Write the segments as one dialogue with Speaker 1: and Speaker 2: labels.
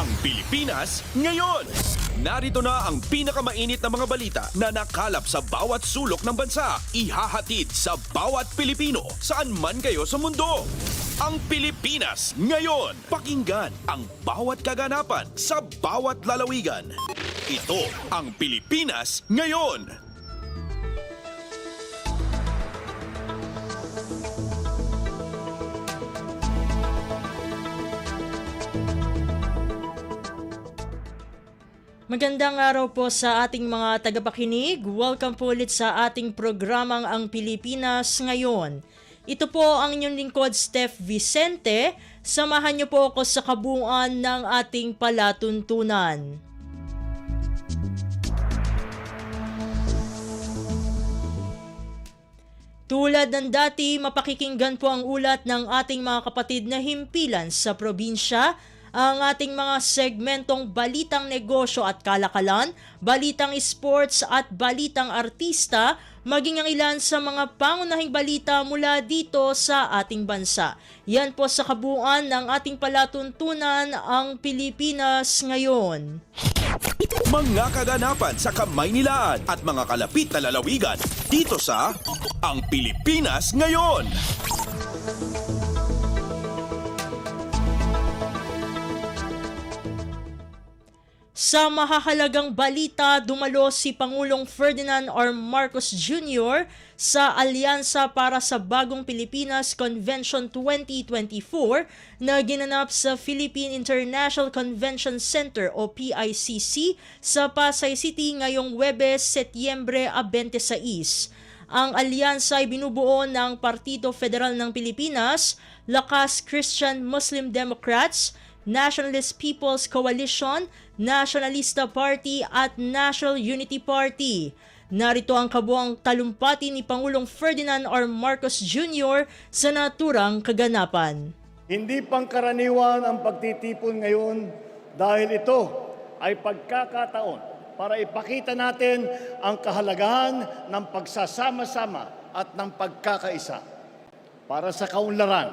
Speaker 1: Ang Pilipinas ngayon. Narito na ang pinakamainit na mga balita na nakalap sa bawat sulok ng bansa. Ihahatid sa bawat Pilipino saan man kayo sa mundo. Ang Pilipinas ngayon. Pakinggan ang bawat kaganapan sa bawat lalawigan. Ito ang Pilipinas ngayon.
Speaker 2: Magandang araw po sa ating mga tagapakinig. Welcome po ulit sa ating programang Ang Pilipinas Ngayon. Ito po ang inyong lingkod, Steph Vicente. Samahan niyo po ako sa kabuuan ng ating palatuntunan. Tulad ng dati, mapakikinggan po ang ulat ng ating mga kapatid na himpilan sa probinsya, ang ating mga segmentong balitang negosyo at kalakalan, balitang sports at balitang artista, maging ang ilan sa mga pangunahing balita mula dito sa ating bansa. Yan po sa kabuuan ng ating palatuntunan, ang Pilipinas ngayon.
Speaker 1: Mga kaganapan sa Kamaynilaan at mga kalapit na lalawigan dito sa Ang Pilipinas Ngayon.
Speaker 2: Sa mahahalagang balita, dumalo si Pangulong Ferdinand R. Marcos Jr. sa Alyansa para sa Bagong Pilipinas Convention 2024 na ginanap sa Philippine International Convention Center o PICC sa Pasay City ngayong Huwebes, Setyembre 26. Ang alyansa ay binubuo ng Partido Federal ng Pilipinas, Lakas Christian Muslim Democrats, Nationalist People's Coalition, Nationalista Party at National Unity Party. Narito ang kabuang talumpati ni Pangulong Ferdinand R. Marcos Jr. sa naturang kaganapan.
Speaker 3: Hindi pangkaraniwan ang pagtitipon ngayon dahil ito ay pagkakataon para ipakita natin ang kahalagahan ng pagsasama-sama at ng pagkakaisa para sa kaunlaran,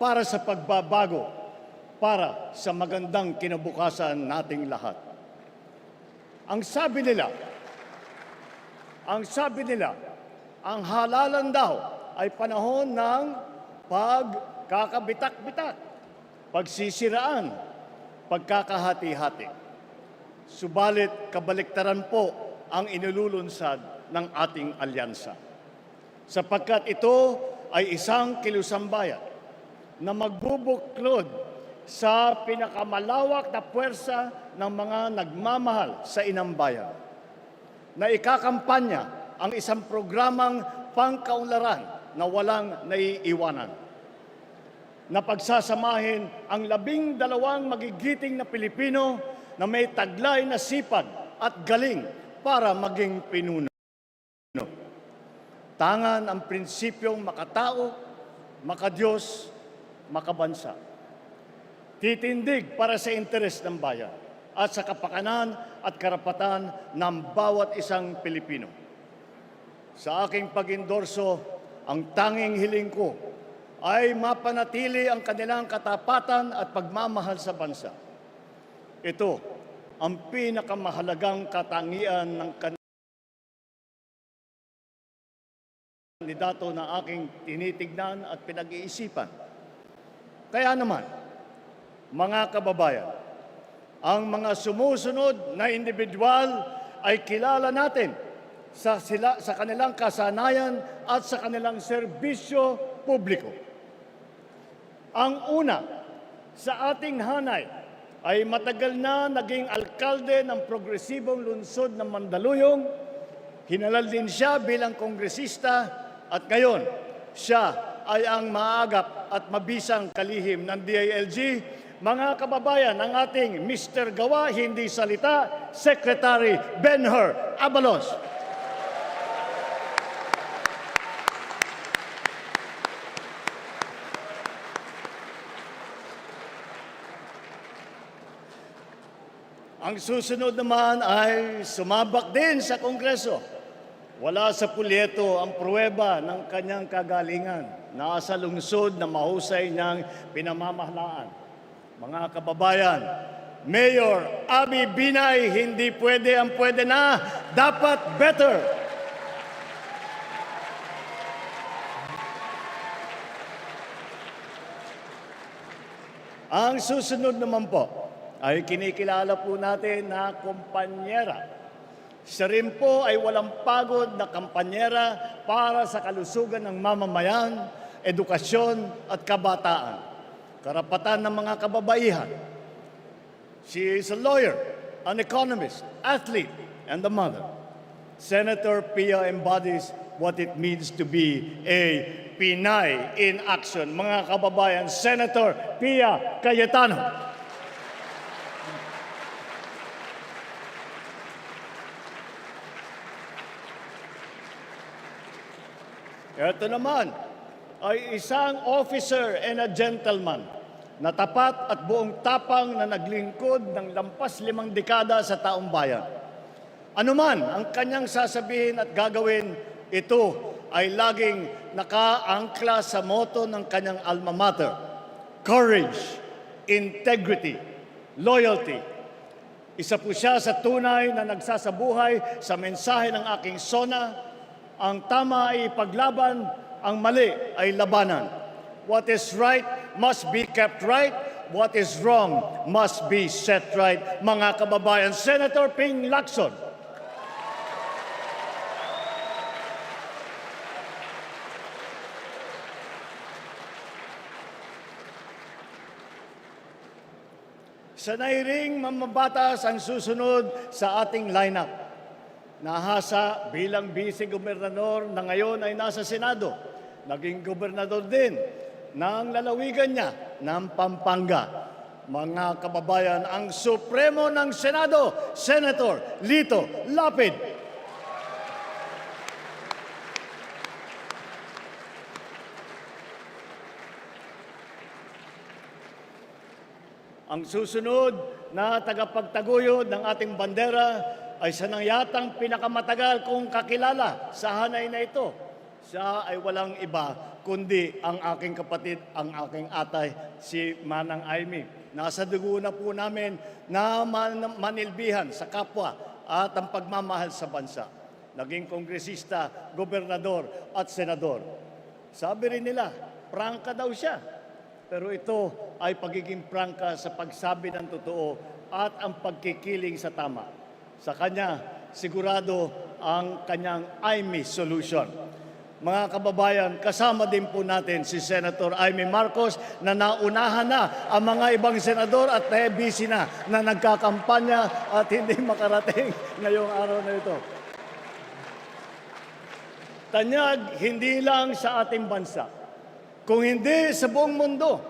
Speaker 3: para sa pagbabago, para sa magandang kinabukasan nating lahat. Ang sabi nila, ang halalan daw ay panahon ng pagkakabitak-bitak, pagsisiraan, pagkakahati-hati. Subalit kabaliktaran po ang inululunsad ng ating alyansa. Sapagkat ito ay isang kilusambayan na magbubuklod sa pinakamalawak na puwersa ng mga nagmamahal sa inang bayan, na ikakampanya ang isang programang pangkaunlaran na walang naiiwanan, na pagsasamahin ang 12 magigiting na Pilipino na may taglay na sipag at galing para maging pinuno. Tangan ang prinsipyong makatao, makadiyos, makabansa. Titindig para sa interes ng bayan at sa kapakanan at karapatan ng bawat isang Pilipino. Sa aking pag-endorso, ang tanging hiling ko ay mapanatili ang kanilang katapatan at pagmamahal sa bansa. Ito ang pinakamahalagang katangian ng kandidato na aking tinitignan at pinag-iisipan. Kaya naman, mga kababayan, ang mga sumusunod na individual ay kilala natin sa kanilang kasanayan at sa kanilang serbisyo publiko. Ang una sa ating hanay ay matagal na naging alkalde ng progresibong lungsod ng Mandaluyong. Hinalal din siya bilang kongresista at ngayon siya ay ang maagap at mabisang kalihim ng DILG. Mga kababayan, ang ating Mr. Gawa, Hindi Salita, Secretary Benher Abalos. Ang susunod naman ay sumabak din sa Kongreso. Wala sa pulyeto ang pruweba ng kanyang kagalingan. Nasa lungsod na mahusay niyang pinamamahalaan. Mga kababayan, Mayor Abby Binay, hindi pwede ang pwede na, dapat better. Ang susunod naman po ay kinikilala po natin na kumpanyera. Siya rin po ay walang pagod na kampanyera para sa kalusugan ng mamamayan, edukasyon at kabataan. Karapatan ng mga kababaihan. She is a lawyer, an economist, athlete, and a mother. Senator Pia embodies what it means to be a Pinay in action. Mga kababayan, Senator Pia Cayetano. Ito naman ay isang officer and a gentleman na tapat at buong tapang na naglingkod ng lampas 5 dekada sa taong bayan. Anuman ang kanyang sasabihin at gagawin, ito ay laging nakaangkla sa motto ng kanyang alma mater: courage, integrity, loyalty. Isa po siya sa tunay na nagsasabuhay sa mensahe ng aking SONA: ang tama ay ipaglaban, ang mali ay labanan. What is right must be kept right. What is wrong must be set right. Mga kababayan, Senator Ping Lacson. Sanay ring mamabatas ang susunod sa ating lineup. Nahasa bilang vice-gobernador na ngayon ay nasa Senado. Naging gobernador din ng lalawigan niya ng Pampanga. Mga kababayan, ang Supremo ng Senado, Senator Lito Lapid. Ang susunod na tagapagtaguyod ng ating bandera ay siya nang yatang pinakamatagal kong kakilala sa hanay na ito. Siya ay walang iba kundi ang aking kapatid, ang aking atay, si Manang Aimee. Nasa dugo na po namin na manilbihan sa kapwa at ang pagmamahal sa bansa. Naging kongresista, gobernador at senador. Sabi rin nila, prangka daw siya. Pero ito ay pagiging prangka sa pagsabi ng totoo at ang pagkikiling sa tama. Sa kanya, sigurado ang kanyang Aimee solution. Mga kababayan, kasama din po natin si Senator Aimee Marcos na naunahan na ang mga ibang senador at busy na nagkakampanya at hindi makarating ngayong araw na ito. Tanyag hindi lang sa ating bansa, kung hindi sa buong mundo.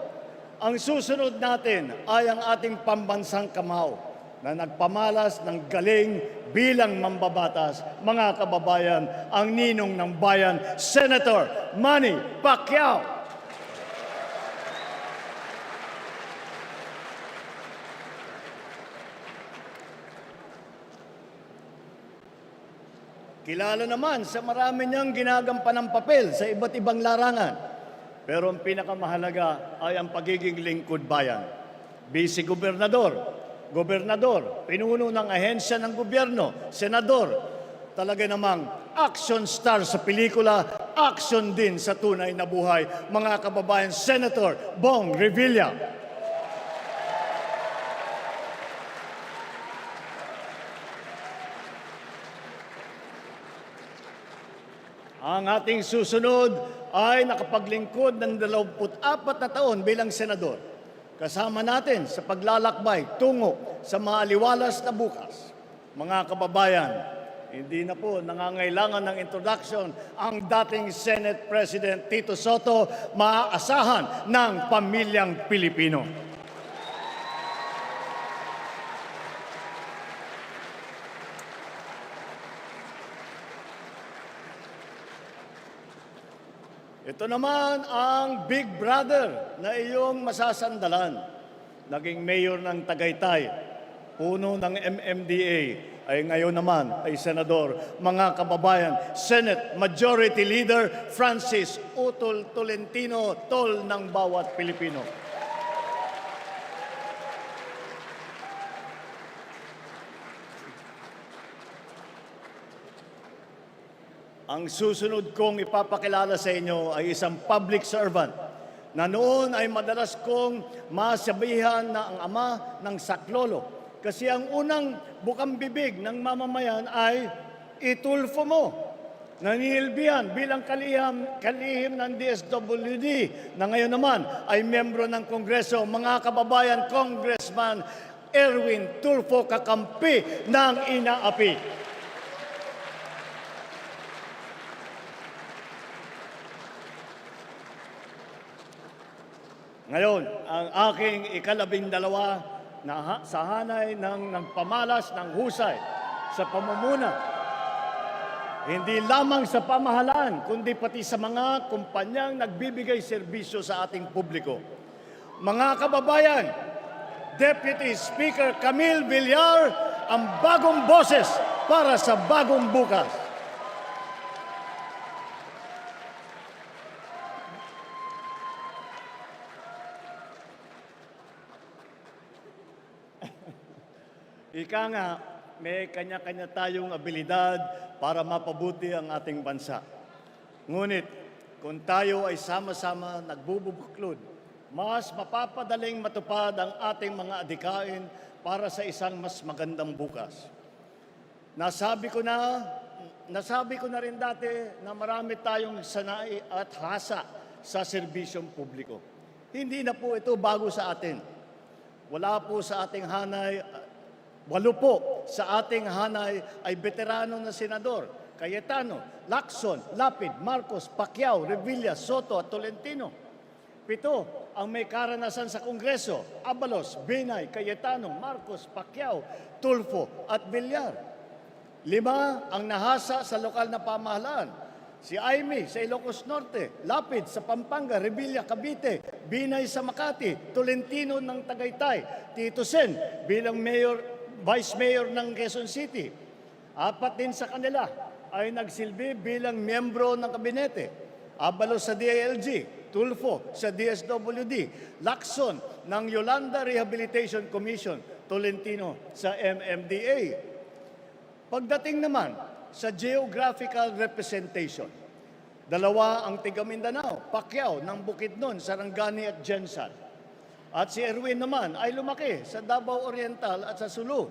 Speaker 3: Ang susunod natin ay ang ating pambansang kamao na nagpamalas ng galing bilang mambabatas. Mga kababayan, ang ninong ng bayan, Senator Manny Pacquiao. Kilala naman sa marami niyang ginagampanang papel sa iba't ibang larangan. Pero ang pinakamahalaga ay ang pagiging lingkod bayan. Vice-gobernador, gobernador, pinuno ng ahensya ng gobyerno, senador. Talaga namang action star sa pelikula, action din sa tunay na buhay. Mga kababayan, Senator Bong Revilla. Ang ating susunod ay nakapaglingkod ng 24 na taon bilang senador. Kasama natin sa paglalakbay tungo sa maaliwalas na bukas. Mga kababayan, hindi na po nangangailangan ng introduction ang dating Senate President Tito Soto, maaasahan ng pamilyang Pilipino. Ito naman ang big brother na iyong masasandalan. Naging mayor ng Tagaytay, puno ng MMDA, ay ngayon naman ay senador. Mga kababayan, Senate Majority Leader Francis Utol Tolentino, tol ng bawat Pilipino. Ang susunod kong ipapakilala sa inyo ay isang public servant na noon ay madalas kong masabihan na ang ama ng saklolo. Kasi ang unang bukang bibig ng mamamayan ay itulfo mo. Nanihilbihan bilang kalihim ng DSWD na ngayon naman ay membro ng Kongreso, mga kababayan, Congressman Erwin Tulfo, kakampi ng inaapi. Ngayon, ang aking ika-12 na sa hanay ng nagpamalas ng husay sa pamumuna, hindi lamang sa pamahalaan, kundi pati sa mga kumpanyang nagbibigay serbisyo sa ating publiko. Mga kababayan, Deputy Speaker Camille Villar, ang bagong boses para sa bagong bukas. Ika nga, may kanya-kanya tayong abilidad para mapabuti ang ating bansa. Ngunit, kung tayo ay sama-sama nagbubuklod, mas mapapadaling matupad ang ating mga adikain para sa isang mas magandang bukas. Nasabi ko na rin dati na marami tayong sanay at hasa sa serbisyong publiko. Hindi na po ito bago sa atin. Wala po sa ating hanay. 8 po sa ating hanay ay veterano na senador: Cayetano, Lacson, Lapid, Marcos, Pacquiao, Revilla, Soto at Tolentino. 7 ang may karanasan sa Kongreso: Abalos, Binay, Cayetano, Marcos, Pacquiao, Tulfo at Villar. 5 ang nahasa sa lokal na pamahalaan: si Aimee sa Ilocos Norte, Lapid sa Pampanga, Revilla, Cavite, Binay sa Makati, Tolentino ng Tagaytay, Tito Sen bilang Vice Mayor ng Quezon City. 4 din sa kanila ay nagsilbi bilang miyembro ng kabinete: Abalos sa DILG, Tulfo sa DSWD, Lacson ng Yolanda Rehabilitation Commission, Tolentino sa MMDA. Pagdating naman sa geographical representation, 2 ang tiga Mindanao: Pacquiao ng Bukidnon, Sarangani at Jensan. At si Erwin naman ay lumaki sa Davao Oriental at sa Sulu.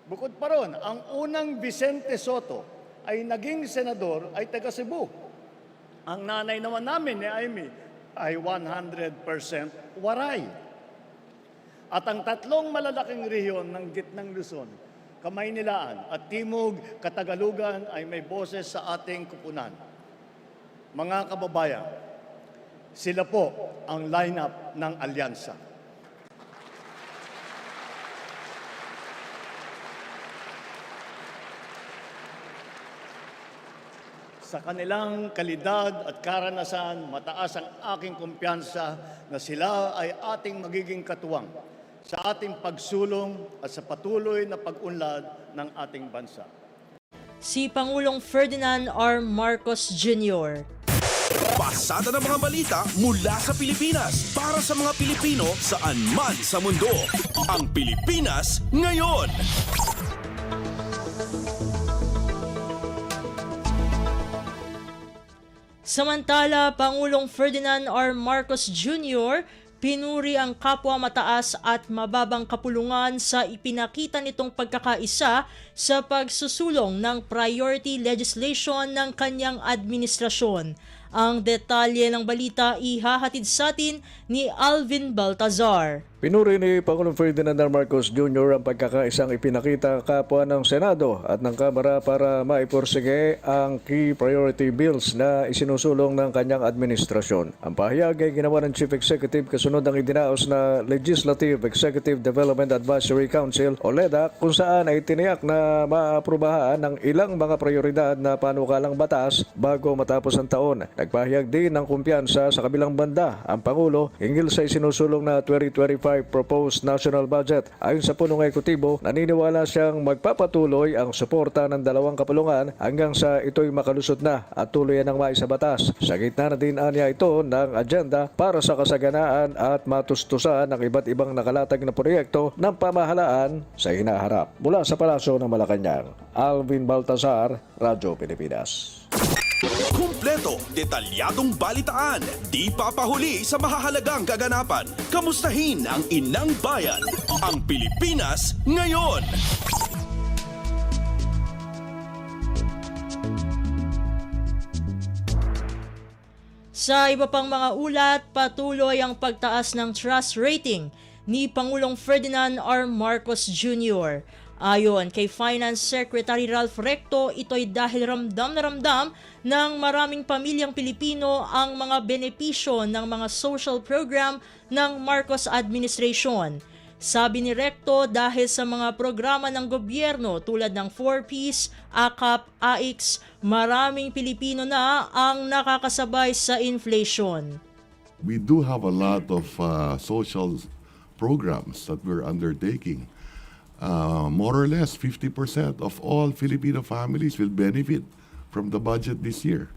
Speaker 3: Bukod pa ron, ang unang Vicente Soto ay naging senador ay taga Cebu. Ang nanay naman namin ni Aimee ay 100% Waray. At ang 3 malalaking rehiyon ng gitnang Luzon, Kamaynilaan at Timog Katagalugan, ay may boses sa ating kupunan. Mga kababayan, sila po ang lineup ng alyansa. Sa kanilang kalidad at karanasan, mataas ang aking kumpiyansa na sila ay ating magiging katuwang sa ating pagsulong at sa patuloy na pag-unlad ng ating bansa.
Speaker 2: Si Pangulong Ferdinand R. Marcos Jr.
Speaker 1: Pasada ng mga balita mula sa Pilipinas para sa mga Pilipino saan man sa mundo. Ang Pilipinas ngayon.
Speaker 2: Samantala, Pangulong Ferdinand R. Marcos Jr. pinuri ang kapwa mataas at mababang kapulungan sa ipinakita nitong pagkakaisa sa pagsusulong ng priority legislation ng kanyang administrasyon. Ang detalye ng balita ihahatid sa atin ni Alvin Baltazar.
Speaker 4: Pinuri ni Pangulong Ferdinand R. Marcos Jr. ang pagkakaisang ipinakita kapwa ng Senado at ng Kamara para maiporsige ang key priority bills na isinusulong ng kanyang administrasyon. Ang pahayag ay ginawa ng Chief Executive kasunod ang idinaos na Legislative Executive Development Advisory Council o LEDA, kung saan ay tiniyak na maaprubahan ng ilang mga prioridad na panukalang batas bago matapos ang taon. Nagpahayag din ng kumpiyansa sa kabilang banda ang Pangulo hinggil sa isinusulong na 2025 proposed national budget. Ayon sa punong ekutibo, naniniwala siyang magpapatuloy ang suporta ng dalawang kapulungan hanggang sa ito'y makalusot na at tuluyan ng maisabatas. Sa gitna na din anya ito ng agenda para sa kasaganaan at matustusan ng iba't ibang nakalatag na proyekto ng pamahalaan sa hinaharap. Mula sa Palasyo ng Malacanang, Alvin Baltazar, Radyo Pilipinas.
Speaker 1: Kumpleto, detalyadong balitaan, di papahuli sa mahahalagang kaganapan. Kamustahin ang inang bayan, ang Pilipinas ngayon.
Speaker 2: Sa iba pang mga ulat, patuloy ang pagtaas ng trust rating ni Pangulong Ferdinand R. Marcos Jr. Ayon kay Finance Secretary Ralph Recto, ito'y dahil ramdam na ramdam ng maraming pamilyang Pilipino ang mga benepisyo ng mga social program ng Marcos administration. Sabi ni Recto, dahil sa mga programa ng gobyerno tulad ng 4Ps, AKAP, AIX, maraming Pilipino na ang nakakasabay sa inflation.
Speaker 5: We do have a lot of social programs that we're undertaking. More or less 50% of all Filipino families will benefit from the budget this year.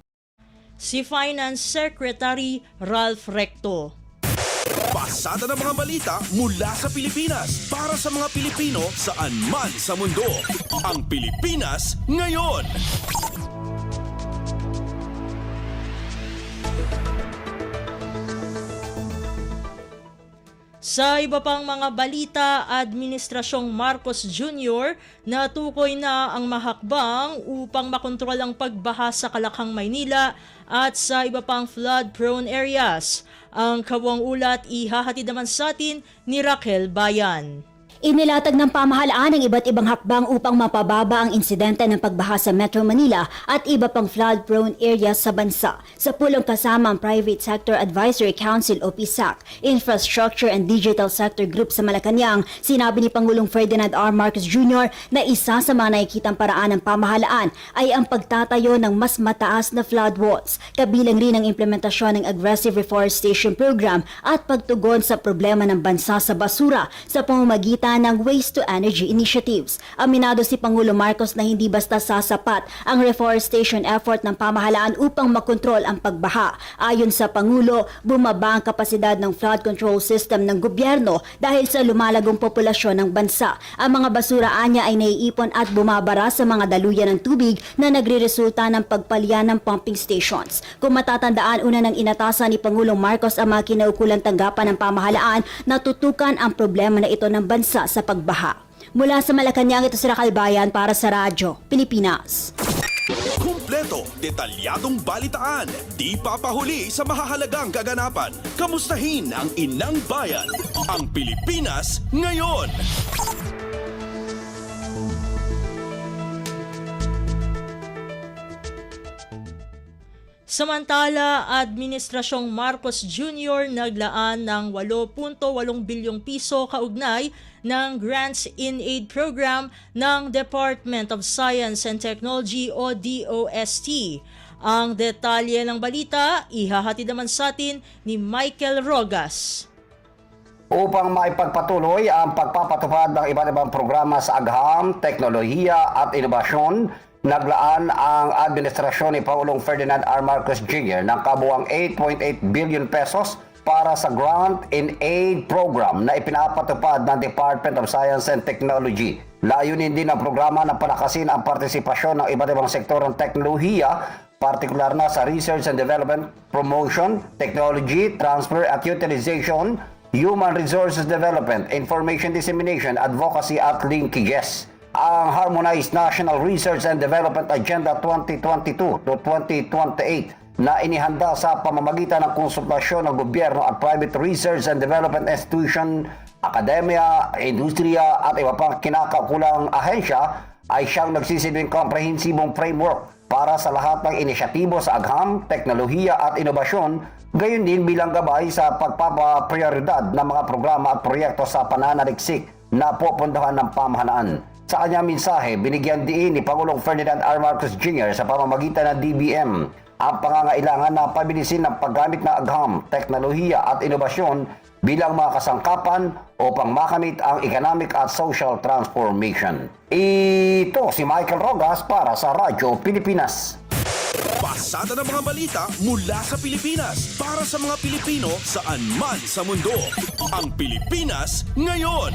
Speaker 2: Si Finance Secretary Ralph Recto.
Speaker 1: Pasada ng mga balita mula sa Pilipinas para sa mga Pilipino saan man sa mundo. Ang Pilipinas ngayon.
Speaker 2: Sa iba pang mga balita, Administrasyong Marcos Jr. natukoy na ang mahakbang upang makontrol ang pagbaha sa Kalakhang, Maynila at sa iba pang flood-prone areas. Ang kabuang ulat ihahatid naman sa atin ni Raquel Bayan.
Speaker 6: Inilatag ng pamahalaan ang iba't ibang hakbang upang mapababa ang insidente ng pagbaha sa Metro Manila at iba pang flood-prone areas sa bansa. Sa pulong kasama ang Private Sector Advisory Council o PSAC, Infrastructure and Digital Sector Group sa Malacanang, sinabi ni Pangulong Ferdinand R. Marcos Jr. na isa sa mga nakikitang paraan ng pamahalaan ay ang pagtatayo ng mas mataas na flood walls, kabilang rin ang implementasyon ng Aggressive Reforestation Program at pagtugon sa problema ng bansa sa basura sa pamamagitan ng waste-to-energy initiatives. Aminado si Pangulo Marcos na hindi basta sasapat ang reforestation effort ng pamahalaan upang makontrol ang pagbaha. Ayon sa Pangulo, bumaba ang kapasidad ng flood control system ng gobyerno dahil sa lumalagong populasyon ng bansa. Ang mga basuraan niya ay naiipon at bumabara sa mga daluyan ng tubig na nagreresulta ng pagpalya ng pumping stations. Kung matatandaan, una nang inatasan ni Pangulong Marcos ang mga kinaukulang tanggapan ng pamahalaan na tutukan ang problema na ito ng bansa sa pagbaha. Mula sa Malacanang, ito si Raquel Bayan para sa Radyo Pilipinas.
Speaker 1: Kumpleto, detalyadong balitaan, di papahuli sa mahahalagang kaganapan. Kamustahin ang inang bayan, ang Pilipinas ngayon.
Speaker 2: Samantala, Administrasyong Marcos Jr. naglaan ng 8.8 bilyong piso kaugnay ng Grants in Aid Program ng Department of Science and Technology o DOST. Ang detalye ng balita, ihahatid naman sa atin ni Michael Rogas.
Speaker 7: Upang maipagpatuloy ang pagpapatupad ng iba't ibang programa sa agham, teknolohiya at inobasyon, naglaan ang administrasyon ni Pangulong Ferdinand R. Marcos Jr. ng kabuuang 8.8 billion pesos para sa Grant in Aid Program na ipinapatupad ng Department of Science and Technology. Layunin din ng programa na palakasin ang partisipasyon ng iba't ibang sektor ng teknolohiya, partikular na sa research and development, promotion, technology, transfer at utilization, human resources development, information dissemination, advocacy at linkages. Ang Harmonized National Research and Development Agenda 2022 to 2028 na inihanda sa pamamagitan ng konsultasyon ng gobyerno at private research and development institution, akademya, industriya at iba pang kinakaukulang ahensya ay siyang nagsisilbing komprehensibong framework para sa lahat ng inisyatibo sa agham, teknolohiya at inobasyon, gayon din bilang gabay sa pagpapaprioridad ng mga programa at proyekto sa pananaliksik na pupuntahan ng pamahalaan. Sa kanyang mensahe, binigyan diin ni Pangulong Ferdinand R. Marcos Jr. sa pamamagitan ng DBM ang pangangailangan na pabilisin ng paggamit ng agham, teknolohiya at inobasyon bilang mga kasangkapan upang makamit ang economic at social transformation. Ito si Michael Rogas para sa Radyo Pilipinas.
Speaker 1: Pasada ng mga balita mula sa Pilipinas para sa mga Pilipino saan man sa mundo. Ang Pilipinas ngayon.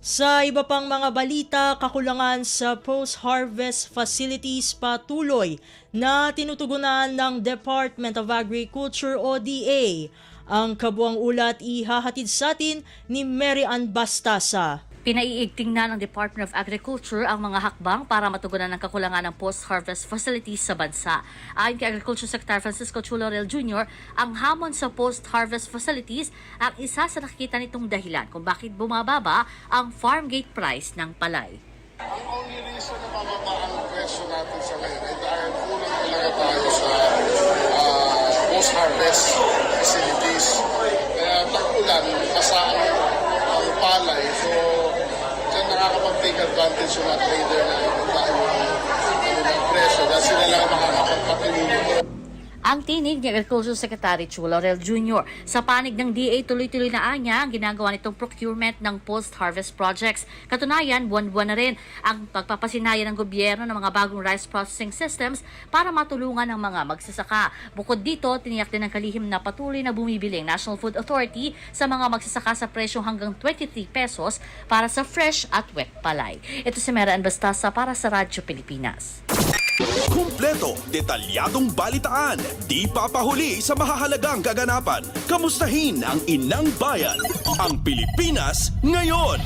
Speaker 2: Sa iba pang mga balita, kakulangan sa post-harvest facilities patuloy na tinutugunan ng Department of Agriculture o DA. Ang kabuang ulat ihahatid sa atin ni Mary Ann Bastasa.
Speaker 8: Pinaiigting na ng Department of Agriculture ang mga hakbang para matugunan ang kakulangan ng post-harvest facilities sa bansa. Ayon kay Agriculture Secretary Francisco Chu Laurel Jr., ang hamon sa post-harvest facilities ang isa sa nakikita nitong dahilan kung bakit bumababa ang farm gate price ng palay.
Speaker 9: Ang only reason na mababa ang presyo natin sa ngayon ay dahil kulang talaga tayo sa post-harvest facilities. Kaya tag-ulan, masaan ang palay. So, dyan nakakapag-take advantage yung mga trader na ibaba yung presyo dahil sila lang makakapagpatuloy.
Speaker 8: Ang tinig ni Agriculture Secretary Chu Laurel Jr. Sa panig ng DA, tuloy-tuloy na anya ang ginagawa nitong procurement ng post-harvest projects. Katunayan, buwan-buwan na rin ang pagpapasinaya ng gobyerno ng mga bagong rice processing systems para matulungan ang mga magsasaka. Bukod dito, tiniyak din ng kalihim na patuloy na bumibili ang National Food Authority sa mga magsasaka sa presyong hanggang 23 pesos para sa fresh at wet palay. Ito si Mera Ann Bastasa para sa Radyo Pilipinas.
Speaker 1: Kumpleto, detalyadong balitaan, di papahuli sa mahahalagang kaganapan. Kamustahin ang inang bayan, ang Pilipinas ngayon.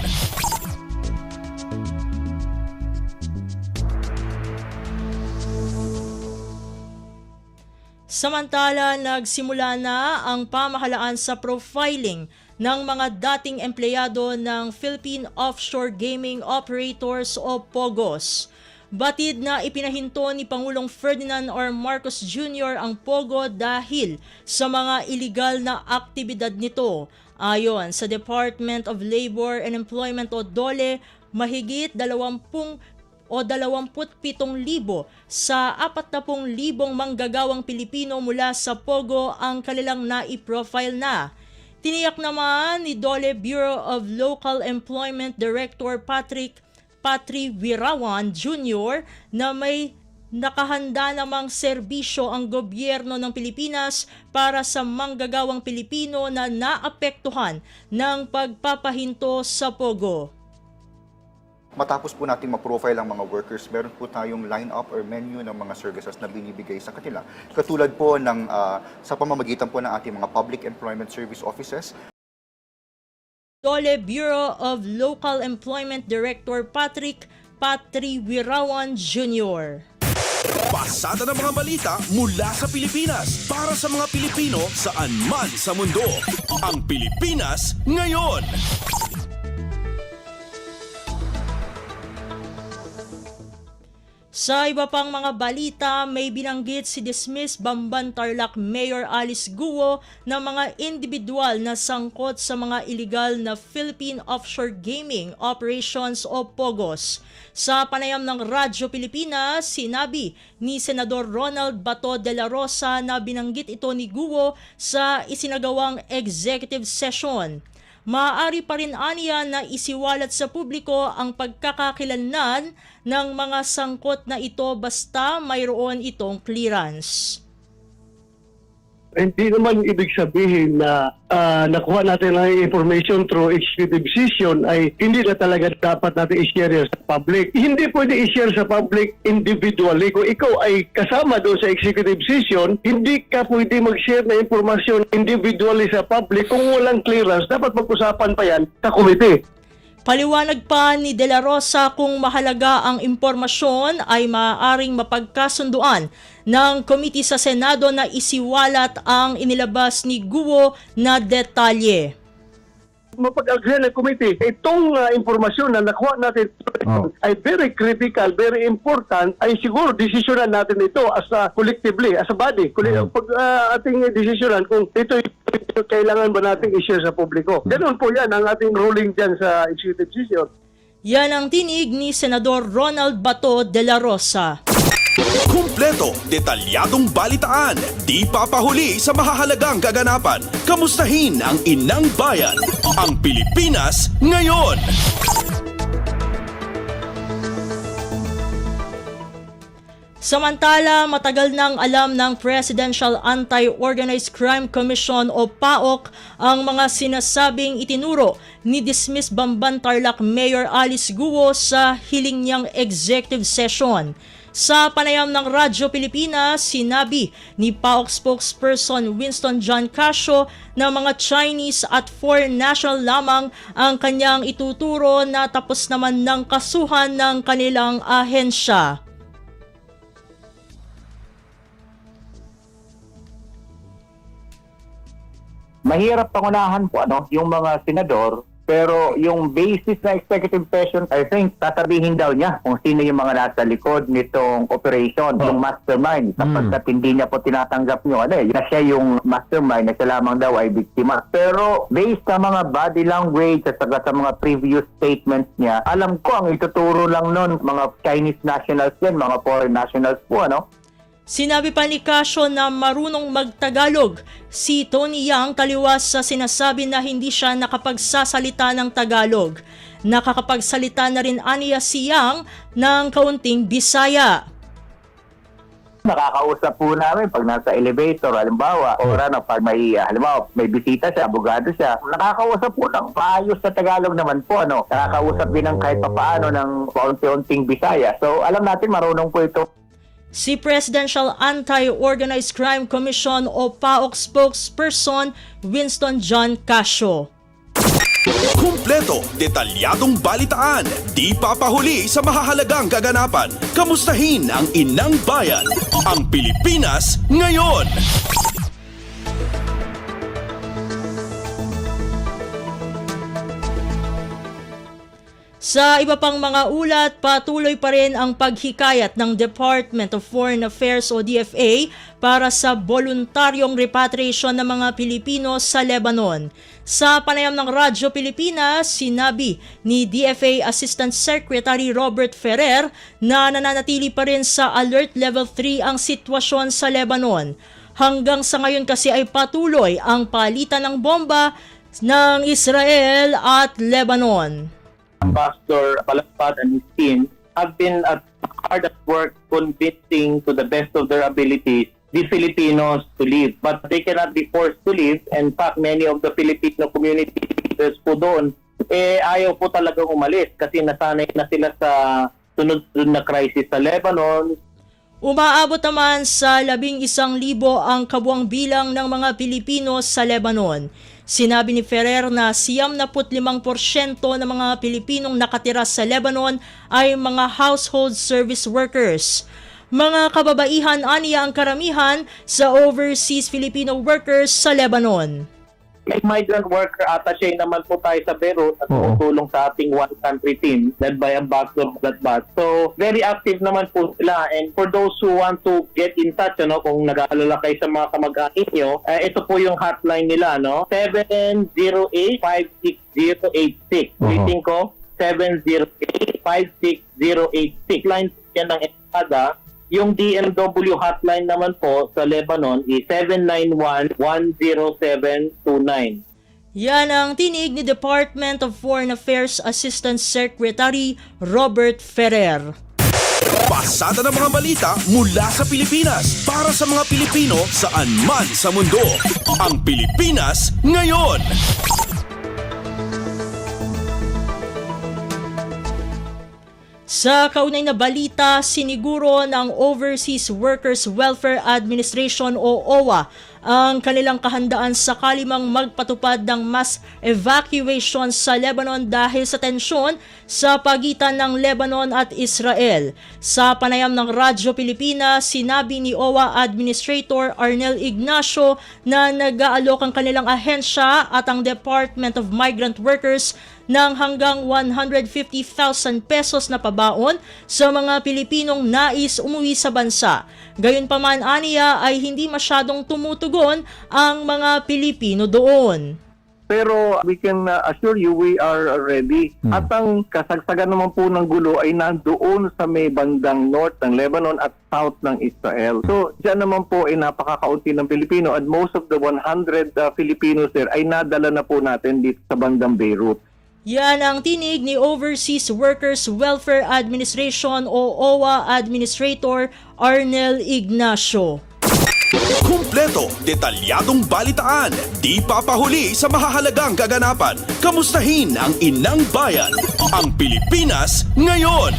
Speaker 2: Samantala, nagsimula na ang pamahalaan sa profiling ng mga dating empleyado ng Philippine Offshore Gaming Operators o POGOs. Batid na ipinahinto ni Pangulong Ferdinand R. Marcos Jr. ang POGO dahil sa mga iligal na aktibidad nito. Ayon sa Department of Labor and Employment o DOLE, mahigit 27,000 sa 40,000 manggagawang Pilipino mula sa POGO ang kanilang nai-profile na. Tiniyak naman ni DOLE Bureau of Local Employment Director Patri Wirawan Jr. na may nakahanda namang serbisyo ang gobyerno ng Pilipinas para sa manggagawang Pilipino na naapektuhan ng pagpapahinto sa POGO.
Speaker 10: Matapos po natin ma-profile ang mga workers, meron po tayong line-up or menu ng mga services na binibigay sa kanila. Katulad po ng sa pamamagitan po ng ating mga Public Employment Service Offices.
Speaker 2: DOLE Bureau of Local Employment Director Patri Wirawan Jr.
Speaker 1: Pasada ng mga balita mula sa Pilipinas para sa mga Pilipino saan man sa mundo. Ang Pilipinas ngayon.
Speaker 2: Sa iba pang mga balita, may binanggit si dismissed Bamban Tarlac Mayor Alice Guo na mga individual na sangkot sa mga iligal na Philippine Offshore Gaming Operations o POGOs. Sa panayam ng Radyo Pilipinas, sinabi ni Senador Ronald Bato de la Rosa na binanggit ito ni Guo sa isinagawang executive session. Maaari pa rin aniya na isiwalat sa publiko ang pagkakakilanlan ng mga sangkot na ito basta mayroon itong clearance.
Speaker 11: Hindi naman ibig sabihin na nakuha natin ang information through executive decision ay hindi na talaga dapat natin i-share sa public. Hindi pwede i-share sa public individually. Kung ikaw ay kasama doon sa executive decision, hindi ka pwede mag-share na informasyon individually sa public kung walang clearance. Dapat pag-usapan pa yan sa committee.
Speaker 2: Paliwanag pa ni De La Rosa kung mahalaga ang impormasyon ay maaaring mapagkasunduan ng komite sa Senado na isiwalat ang inilabas ni Guo na detalye.
Speaker 11: Mapag-agreean ng committee, itong informasyon na nakuha natin ay very critical, very important, ay siguro desisyonan natin ito as a collectively, as a body. Pag ating desisyonan kung ito kailangan ba natin i-share sa publiko. Ganun po yan ang ating ruling dyan sa executive decision.
Speaker 2: Yan ang tinig ni Senador Ronald Bato de la Rosa.
Speaker 1: Kumpleto, detalyadong balitaan, di papahuli sa mahahalagang kaganapan. Kamustahin ang inang bayan, ang Pilipinas ngayon.
Speaker 2: Samantala, matagal nang alam ng Presidential Anti-Organized Crime Commission o PAOK ang mga sinasabing itinuro ni dismissed Bamban Tarlac Mayor Alice Guo sa hiling niyang executive session. Sa panayam ng Radyo Pilipinas, sinabi ni PAOK spokesperson Winston John Casio na mga Chinese at foreign national lamang ang kanyang ituturo na tapos naman ng kasuhan ng kanilang ahensya.
Speaker 12: Mahirap pangunahan po yung mga senador, pero yung basis na executive session, I think tatabihin daw niya kung sino yung mga nasa likod nitong operation, yung mastermind. Sapagkat hindi niya po tinatanggap na siya yung mastermind, na siya lamang daw ay biktima. Pero based sa mga body language at saka sa mga previous statements niya, alam ko ang ituturo lang nun mga Chinese nationals din, mga foreign nationals po,
Speaker 2: Sinabi pa ni Casio na marunong magtagalog si Tony Yang taliwas sa sinasabi na hindi siya nakapagsasalita ng Tagalog. Nakakapagsalita na rin aniya si Yang ng kaunting Bisaya.
Speaker 12: Nakakausap po namin pag nasa elevator, halimbawa, o pag may bisita siya, abogado siya, nakakausap po ng paayos sa Tagalog naman po, Nakakausap din ng kahit papaano ng kaunti-unting Bisaya. So, alam natin marunong po ito.
Speaker 2: Si Presidential Anti-Organized Crime Commission o PAOK spokesperson Winston John Casio.
Speaker 1: Kumpleto, detalyadong balitaan, di papahuli sa mahahalagang kaganapan. Kamustahin ang inang bayan, ang Pilipinas ngayon.
Speaker 2: Sa iba pang mga ulat, patuloy pa rin ang paghikayat ng Department of Foreign Affairs o DFA para sa voluntaryong repatriation ng mga Pilipino sa Lebanon. Sa panayam ng Radyo Pilipinas, sinabi ni DFA Assistant Secretary Robert Ferrer na nananatili pa rin sa Alert Level 3 ang sitwasyon sa Lebanon. Hanggang sa ngayon kasi ay patuloy ang palitan ng bomba ng Israel at Lebanon.
Speaker 12: Ambassador Palakpat and his team have been hard at work convincing to the best of their abilities the Filipinos to leave. But they cannot be forced to leave. In fact, many of the Filipino community leaders po doon, ayaw po talagang umalis kasi nasanay na sila sa sunod-sunod na crisis sa Lebanon.
Speaker 2: Umaabot naman sa 11,000 ang kabuang bilang ng mga Pilipino sa Lebanon. Sinabi ni Ferrer na 75% ng mga Pilipinong nakatira sa Lebanon ay mga household service workers. Mga kababaihan aniya ang karamihan sa overseas Filipino workers sa Lebanon.
Speaker 12: May migrant worker attaché naman po tayo sa Beirut at tumutulong sa ating one country team led by Ambassador Platbat. So, very active naman po sila. And for those who want to get in touch, kung nag-aalala kayo sa mga kamag-anak nyo, ito po yung hotline nila, 708-560-86. Ulitin ko, 708-560-86. Line yan ng Espada. Yung DMW hotline naman po sa Lebanon is 791-10729.
Speaker 2: Yan ang tinig ni Department of Foreign Affairs Assistant Secretary Robert Ferrer.
Speaker 1: Pasada ng mga balita mula sa Pilipinas para sa mga Pilipino saan man sa mundo. Ang Pilipinas ngayon.
Speaker 2: Sa kaunay na balita, siniguro ng Overseas Workers Welfare Administration o OWA ang kanilang kahandaan sakali mang magpatupad ng mass evacuation sa Lebanon dahil sa tensyon sa pagitan ng Lebanon at Israel. Sa panayam ng Radyo Pilipinas, sinabi ni OWA Administrator Arnel Ignacio na nag-aalok ang kanilang ahensya at ang Department of Migrant Workers ng hanggang 150,000 pesos na pabaon sa mga Pilipinong nais umuwi sa bansa. Gayunpaman aniya ay hindi masyadong tumutugon ang mga Pilipino doon.
Speaker 11: Pero we can assure you we are ready. At ang kasagsagan naman po ng gulo ay nandoon sa may bandang north ng Lebanon at south ng Israel. So, dyan naman po ay napakakaunti ng Pilipino and most of the 100 Filipinos there ay nadala na po natin dito sa bandang Beirut.
Speaker 2: Yan ang tinig ni Overseas Workers Welfare Administration o OWA Administrator Arnel Ignacio.
Speaker 1: Kumpleto, detalyadong balitaan, di papahuli sa mahahalagang kaganapan. Kamustahin ang inang bayan, ang Pilipinas ngayon.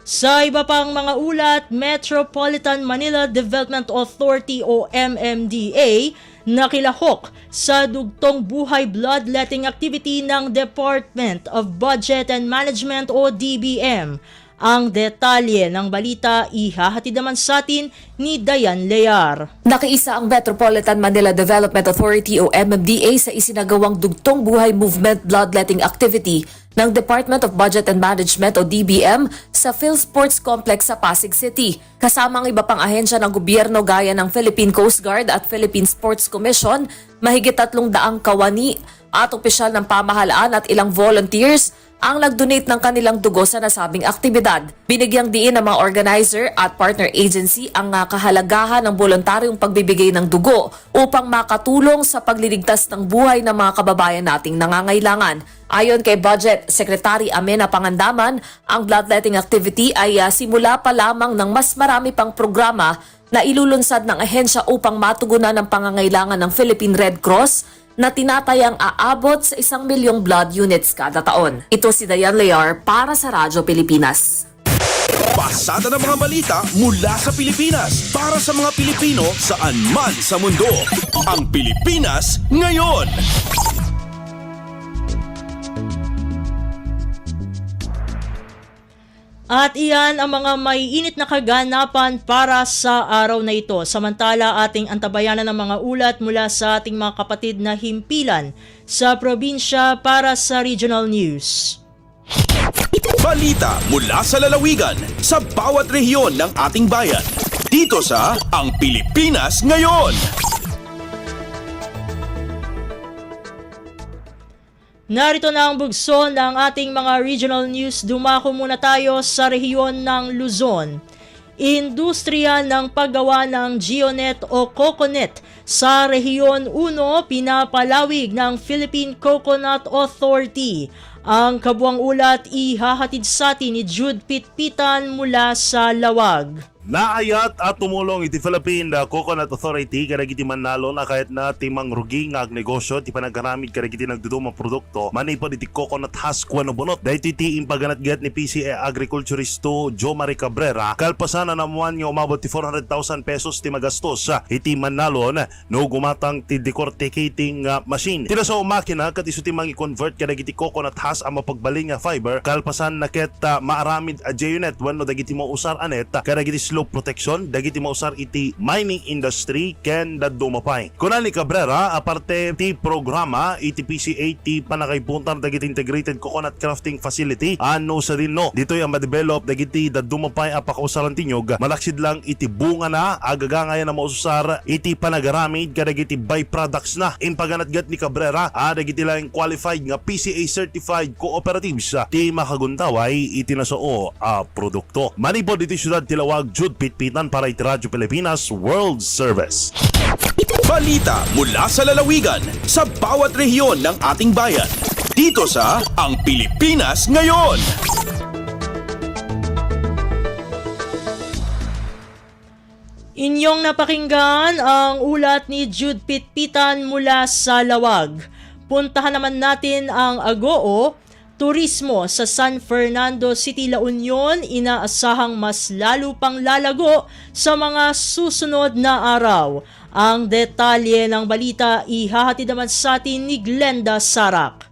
Speaker 2: Sa iba pang mga ulat, Metropolitan Manila Development Authority o MMDA nakilahok sa dugtong buhay bloodletting activity ng Department of Budget and Management o DBM. Ang detalye ng balita ihahatid naman sa atin ni Dayan Lear.
Speaker 13: Nakiisa ang Metropolitan Manila Development Authority o MMDA sa isinagawang dugtong buhay movement bloodletting activity ng Department of Budget and Management o DBM sa PhilSports Complex sa Pasig City. Kasama ang iba pang ahensya ng gobyerno gaya ng Philippine Coast Guard at Philippine Sports Commission, mahigit 300 kawani at opisyal ng pamahalaan at ilang volunteers ang nag-donate ng kanilang dugo sa nasabing aktibidad. Binigyang diin ng mga organizer at partner agency ang kahalagahan ng voluntaryong pagbibigay ng dugo upang makatulong sa pagliligtas ng buhay ng mga kababayan nating nangangailangan. Ayon kay Budget Secretary Amena Pangandaman, ang bloodletting activity ay simula pa lamang ng mas marami pang programa na ilulunsad ng ahensya upang matugunan ang pangangailangan ng Philippine Red Cross na tinatayang aabot sa 1 milyong blood units kada taon. Ito si Dayan Lear para sa Radyo Pilipinas.
Speaker 1: Pasada ng mga balita mula sa Pilipinas para sa mga Pilipino saan man sa mundo. Ang Pilipinas ngayon.
Speaker 2: At iyan ang mga may init na kaganapan para sa araw na ito. Samantala, ating antabayanan ng mga ulat mula sa ating mga kapatid na himpilan sa probinsya para sa Regional News.
Speaker 1: Balita mula sa lalawigan sa bawat rehiyon ng ating bayan. Dito sa Ang Pilipinas Ngayon.
Speaker 2: Narito na ang bugso ng ating mga regional news. Dumako muna tayo sa rehiyon ng Luzon. Industriya ng paggawa ng Geonet o Coconet sa Rehiyon 1 pinapalawig ng Philippine Coconut Authority. Ang kabuang ulat ihahatid sa atin ni Jude Pitpitan mula sa Lawag.
Speaker 14: Naayat at tumulong iti Philippine Coconut Authority kadagiti manalo na kahit na timang rugi nga negosyo ti panagaramid kadagiti nagdudumang produkto manipod iti coconut husk wano bunot. Dahito iti impaganatgat ni PCA Agriculturisto Joe Marie Cabrera kalpasan na namuan nga umabot ti 400,000 pesos ti magastos iti manalo no gumatang ti decorticating machine. Tila sa makina kat iso ti mangi convert kadagiti coconut husk ang mapagbaling nga fiber kalpasan na ket maaramid a geonet wano dagiti mo usar anet kadagiti slope protection dagiti mausar iti mining industry ken daddo mapay. Kunani Cabrera aparte ti programa iti PCA ti panakaipuntar dagiti integrated coconut crafting facility ano sa dinno ditoy ang ma-develop dagiti daddo mapay a pakausaran tinyog malaksid lang iti bunga na agagangay na mausar iti panagaramid kadagiti byproducts na impaganatgat ni Cabrera dagiti lang qualified nga PCA certified cooperatives ti makaguntaway iti nasoo produkto. Manipod iti syudad ti Lawag Jude Pitpitan para iti Radyo Pilipinas World Service.
Speaker 1: Balita mula sa lalawigan sa bawat rehiyon ng ating bayan. Dito sa Ang Pilipinas Ngayon.
Speaker 2: Inyong napakinggan ang ulat ni Jude Pitpitan mula sa Lawag. Puntahan naman natin ang Agoo. Turismo sa San Fernando City, La Union, inaasahang mas lalo pang lalago sa mga susunod na araw. Ang detalye ng balita ihahatid naman sa atin ni Glenda Sarak.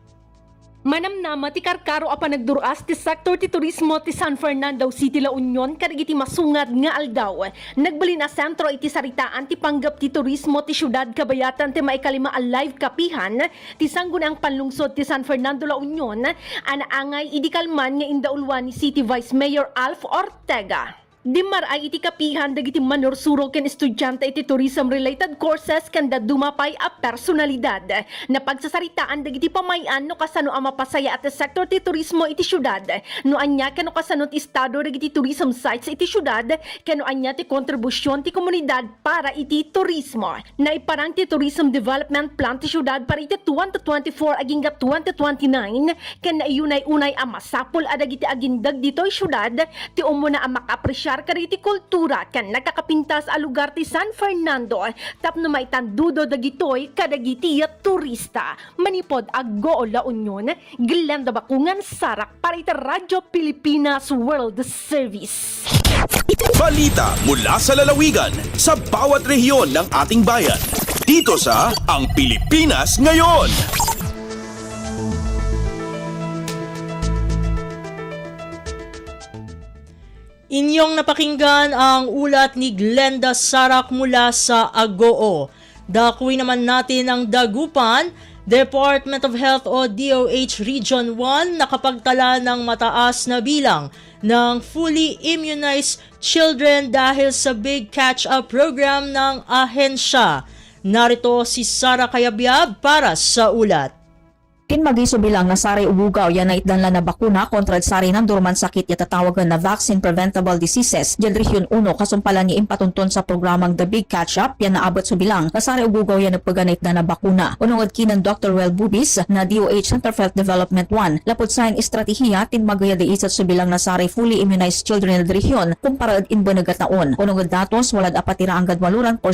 Speaker 15: Manamnama ti karkaro apa nagduruas ti sektor ti turismo ti San Fernando City, La Union kadagiti masungad nga aldaw. Nagbali na sentro iti saritaan ti panggap ti turismo ti syudad kabayatan ti maikalima a live kapihan ti sanggunang panlungsod ti San Fernando, La Union anaangay idikalman nga indaulwan ni City Vice Mayor Alf Ortega. Di maray iti kapihan dagiti manorsuro ken estudyante iti tourism-related courses ken dumapay a personalidad. Na pagsasaritaan dagiti pamayan no kasano ang mapasaya at sektor ti turismo iti syudad. No anya ken no kasano ti estado dagiti tourism sites iti syudad ken no anya ti kontribusyon ti komunidad para iti turismo. Naiparang ti Tourism Development Plan ti syudad para iti 2024 aging 2029 ken naiyunay-unay ang masapol adagiti agindag ditoy syudad ti umuna ang makapresyar kariti kultura ken nagkakapintas a lugar ti San Fernando tapno maitandudo dagitoy kadagiti turista. Manipod aggo La Union, Glenda Bakungan, Sarak para iti Radyo Pilipinas World Service.
Speaker 1: Balita mula sa lalawigan sa bawat rehiyon ng ating bayan. Dito sa Ang Pilipinas Ngayon.
Speaker 2: Inyong napakinggan ang ulat ni Glenda Sarak mula sa Agoo. Dakuin naman natin ang Dagupan. Department of Health o DOH Region 1 nakapagtala ng mataas na bilang ng fully immunized children dahil sa Big Catch-up program ng ahensya. Narito si Sara Kayabyab para sa ulat.
Speaker 16: Kinmagiso bilang nasari ubugaw yan na itdanla na bakuna kontra sari ng durman sakit yatatawagan na Vaccine Preventable Diseases dyan Region 1 kasumpalan ni impatunton sa programang The Big Catch-up yan naabot so bilang nasari ubugaw yan nagpaganit na bakuna. Unungod kinan Dr. Well Bubis na DOH Center for Health Development 1 lapod sa estratehiya tinmagaya de isat so bilang nasari fully immunized children ng region kumpara in banagataon. Unungod datos walad apatira ang gadwaluran %.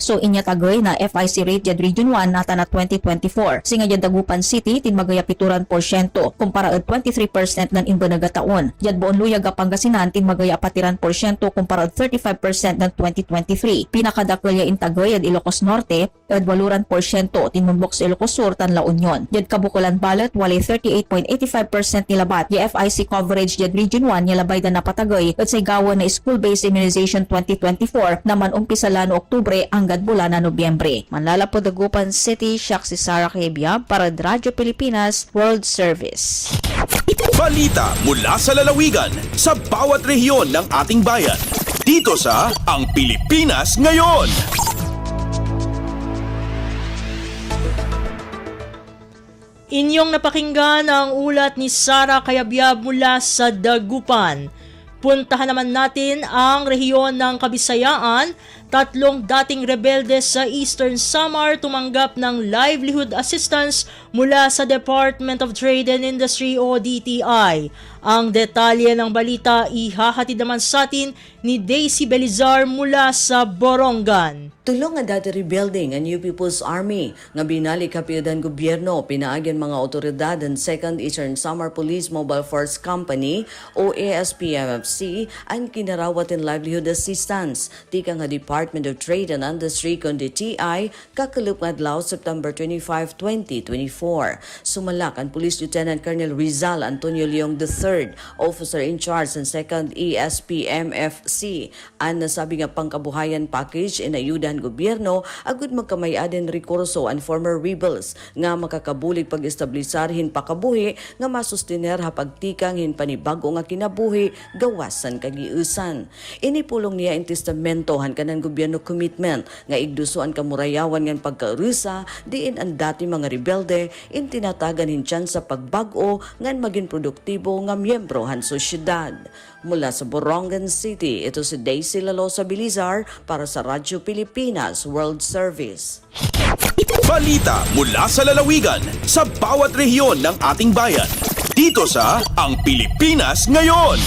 Speaker 16: So inyatagay na FIC rate dyan Region 1 nata na 2024. Singa dyan Dagupan City tinmagaya pituran %, kumpara 23% ng imbanagataon. Yad buon luyag Pangasinan tinmagaya patiran %, kumpara 35% ng 2023. Pinakadaklaya intagay at Ilocos Norte, at 8% tinmumbok sa Ilocos Sur tan La Union. Yad Kabukulan Balot, walay 38.85% nilabat. Y FIC coverage yad Region 1 nilabay na napatagay at sa gawa na school-based immunization 2024 naman umpisa lano Oktubre hanggang bulan na Nobyembre. Manlalapod Dagupan City, siyak si Sara Kayabyab para Radyo Pilipinas World Service.
Speaker 1: Balita mula sa lalawigan sa bawat rehiyon ng ating bayan. Dito sa Ang Pilipinas Ngayon.
Speaker 2: Inyong napakinggan ang ulat ni Sara Kayabyab mula sa Dagupan. Puntahan naman natin ang rehiyon ng Kabisayaan. 3 dating rebelde sa Eastern Samar tumanggap ng livelihood assistance mula sa Department of Trade and Industry o DTI. Ang detalye ng balita ihahatid naman sa atin ni Daisy Belizar mula sa Borongan.
Speaker 17: Tulong nga dati rebuilding ang New People's Army nga binalik kapiudan gobyerno pinaagyan mga otoridad ang 2nd Eastern Samar Police Mobile Force Company o ASPMFC ang kinarawat and livelihood assistance. Tika nga Department of Trade and Industry kundi TI kakalupang adlaw September 25, 2024. Sumalak ang Police Lieutenant Colonel Rizal Antonio Leong III, Officer in Charge ng 2nd ESPMFC. Ang nasabi nga pangkabuhayan package inayudan gobyerno agud magkamayaden rekurso ang former rebels nga makakabulig pag-establisarhin pakabuhi nga masustiner hapagtikang hinpanibago nga kinabuhi gawasan kagiusan. Inipulong niya in testamentohan kanang gobyerno commitment nga igdusoan kamurayawan ngan pagkarusa diin ang dati mga rebelde in tinatagan hinchan sa pagbago ngan maging produktibo nga miyembro han sosyedad. Mula sa Borongan City, ito si Daisy Lalosa Belizar para sa Radyo Pilipinas World Service.
Speaker 1: Balita mula sa lalawigan sa bawat rehiyon ng ating bayan. Dito sa Ang Pilipinas Ngayon.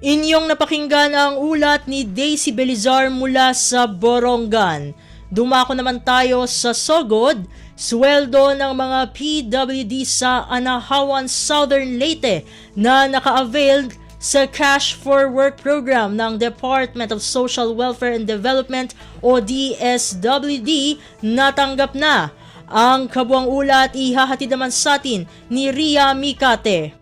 Speaker 2: Inyong napakinggan ang ulat ni Daisy Belizar mula sa Borongan. Dumako naman tayo sa Sogod. Sweldo ng mga PWD sa Anahawan, Southern Leyte na naka-avail sa Cash for Work program ng Department of Social Welfare and Development o DSWD natanggap na. Ang kabuang ulat ihahatid naman sa atin ni Ria Mikate.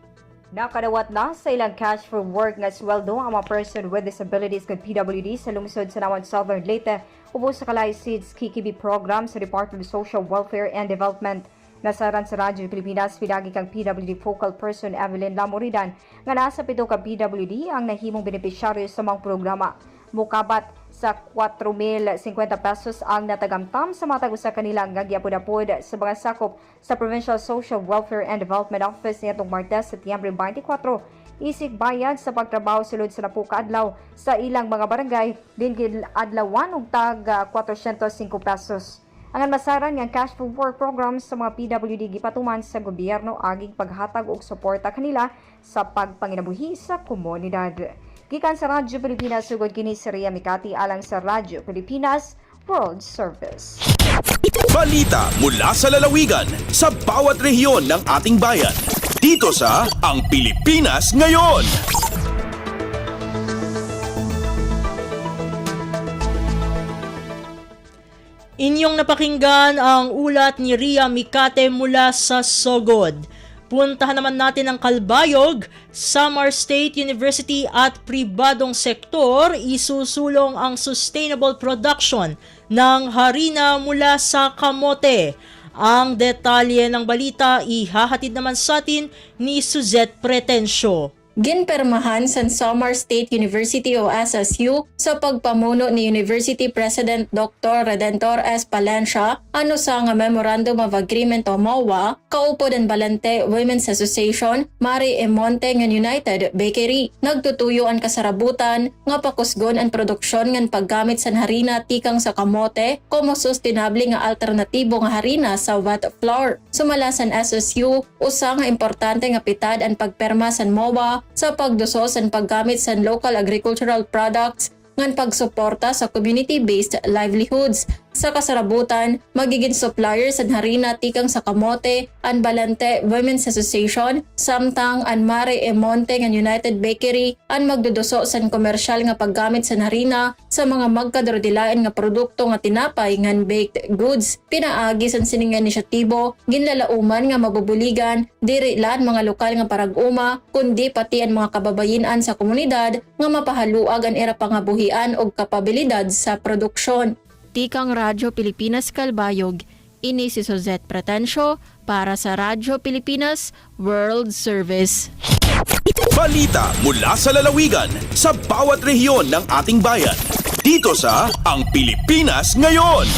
Speaker 18: Nakadawat na sa ilang Cash for Work nga sweldo ang mga person with disabilities ng PWD sa lungsod sa Anahawan, Southern Leyte ubos sa Kalay Seeds KKB program sa Department of Social Welfare and Development. Nasaran sa Radyo Pilipinas pinagi kang PWD focal person Evelyn Lamoridan nga nasa 7 ka PWD ang nahimong benepisyaryo sa mga programa. Mukabat sa 4,050 pesos ang natagamtam sa matag usa kanila nga giapod-apod sa mga sakop sa Provincial Social Welfare and Development Office nitong Martes, Setyembre 24. Isig bayad sa pagtrabaho sulod sa 10 ka adlaw sa ilang mga barangay din adlawan og tag 405 pesos. Ang masaran nga cash for work program sa mga PWD gipatuman sa gobyerno aging paghatag og suporta kanila sa pagpanginabuhi sa komunidad. Gikan sa Radyo Pilipinas, sugod kini si Ria Mikati alang sa Radyo Pilipinas World Service.
Speaker 1: Balita mula sa lalawigan sa bawat rehiyon ng ating bayan. Dito sa Ang Pilipinas Ngayon.
Speaker 2: Inyong napakinggan ang ulat ni Ria Mikate mula sa Sogod. Puntahan naman natin ang Kalbayog. Samar State University at pribadong sektor isusulong ang sustainable production ng harina mula sa kamote. Ang detalye ng balita ihahatid naman sa atin ni Suzette Pretencio.
Speaker 19: Ginpermahan sa Samar State University o SSU sa pagpamuno ni University President Dr. Redentor S. Palencia ano sa nga Memorandum of Agreement o MOA, kaupod ang Balante Women's Association, Mari Emonte ng United Bakery. Nagtutuyo ang kasarabutan nga pakusgon ang produksyon ng paggamit sa harina tikang sa kamote como sustainable nga alternatibo nga harina sa wet flour. Sumala sa SSU, usa nga importante nga pitad ang pagperma sa MOA sa pagdusos ang paggamit sa local agricultural products ngan pagsuporta sa community-based livelihoods. Sa kasarabutan, magiging suppliers ang harina tikang sa kamote, ang Balante Women's Association, samtang ang Mare Emonte ng United Bakery, ang magduduso sa komersyal nga paggamit sa harina sa mga magkadordilain nga produkto nga tinapay ngan baked goods. Pinaagi sa sining inisyatibo, ginlalauman nga mabubuligan, diri lan mga lokal nga parag-uma, kundi pati ang mga kababayinan sa komunidad nga mapahaluag ang era pangabuhian o kapabilidad sa produksyon.
Speaker 20: Tikang Radyo Pilipinas Kalbayog, ini si Suzette Pretencio para sa Radyo Pilipinas World Service.
Speaker 1: Balita mula sa lalawigan sa bawat rehiyon ng ating bayan. Dito sa Ang Pilipinas Ngayon.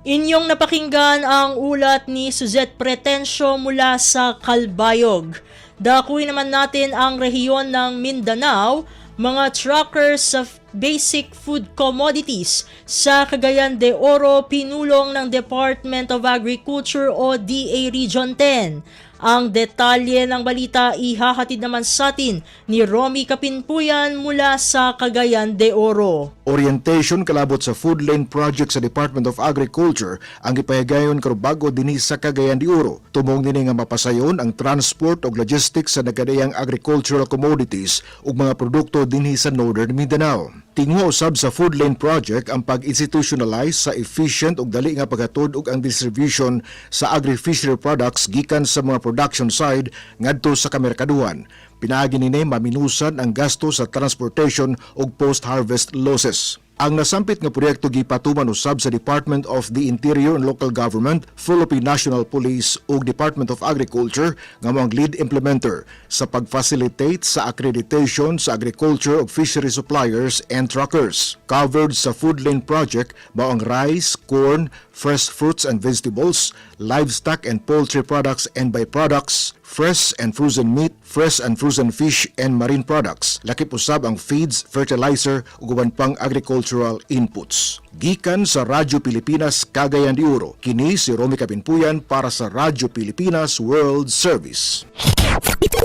Speaker 2: Inyong napakinggan ang ulat ni Suzette Pretencio mula sa Kalbayog. Dakuin naman natin ang rehiyon ng Mindanao, mga truckers sa basic food commodities sa Cagayan de Oro pinulong ng Department of Agriculture o DA Region 10. Ang detalye ng balita ihahatid naman sa atin ni Romy Kapinpuyan mula sa Cagayan de Oro.
Speaker 21: Orientation kalabot sa Food Lane Project sa Department of Agriculture ang ipahigayon karubago dinhi sa Cagayan de Oro. Tumong nini nga mapasayon ang transport ug logistics sa nagkadayang agricultural commodities ug mga produkto dinhi sa Northern Mindanao. Tingwa usab sa Food Lane Project ang pag-institutionalize sa efficient ug dali nga paghatod ug ang distribution sa agri-fishery products gikan sa mga production side ngadto sa kamerkaduhan. Pinaagi nini maminusan ang gasto sa transportation ug post-harvest losses. Ang nasampit nga proyekto gipatuman usab sa Department of the Interior and Local Government, Philippine National Police ug Department of Agriculture nga mga lead implementer sa pag-facilitate sa accreditation sa agriculture ug fishery suppliers and truckers. Covered sa Food Lane Project mao ang rice, corn, fresh fruits and vegetables, livestock and poultry products and byproducts, fresh and frozen meat, fresh and frozen fish and marine products. Lakip usab ang feeds, fertilizer ug uban pang agricultural inputs. Gikan sa Radyo Pilipinas Cagayan de Oro, kini si Romy Kapinpuyan para sa Radyo Pilipinas World Service.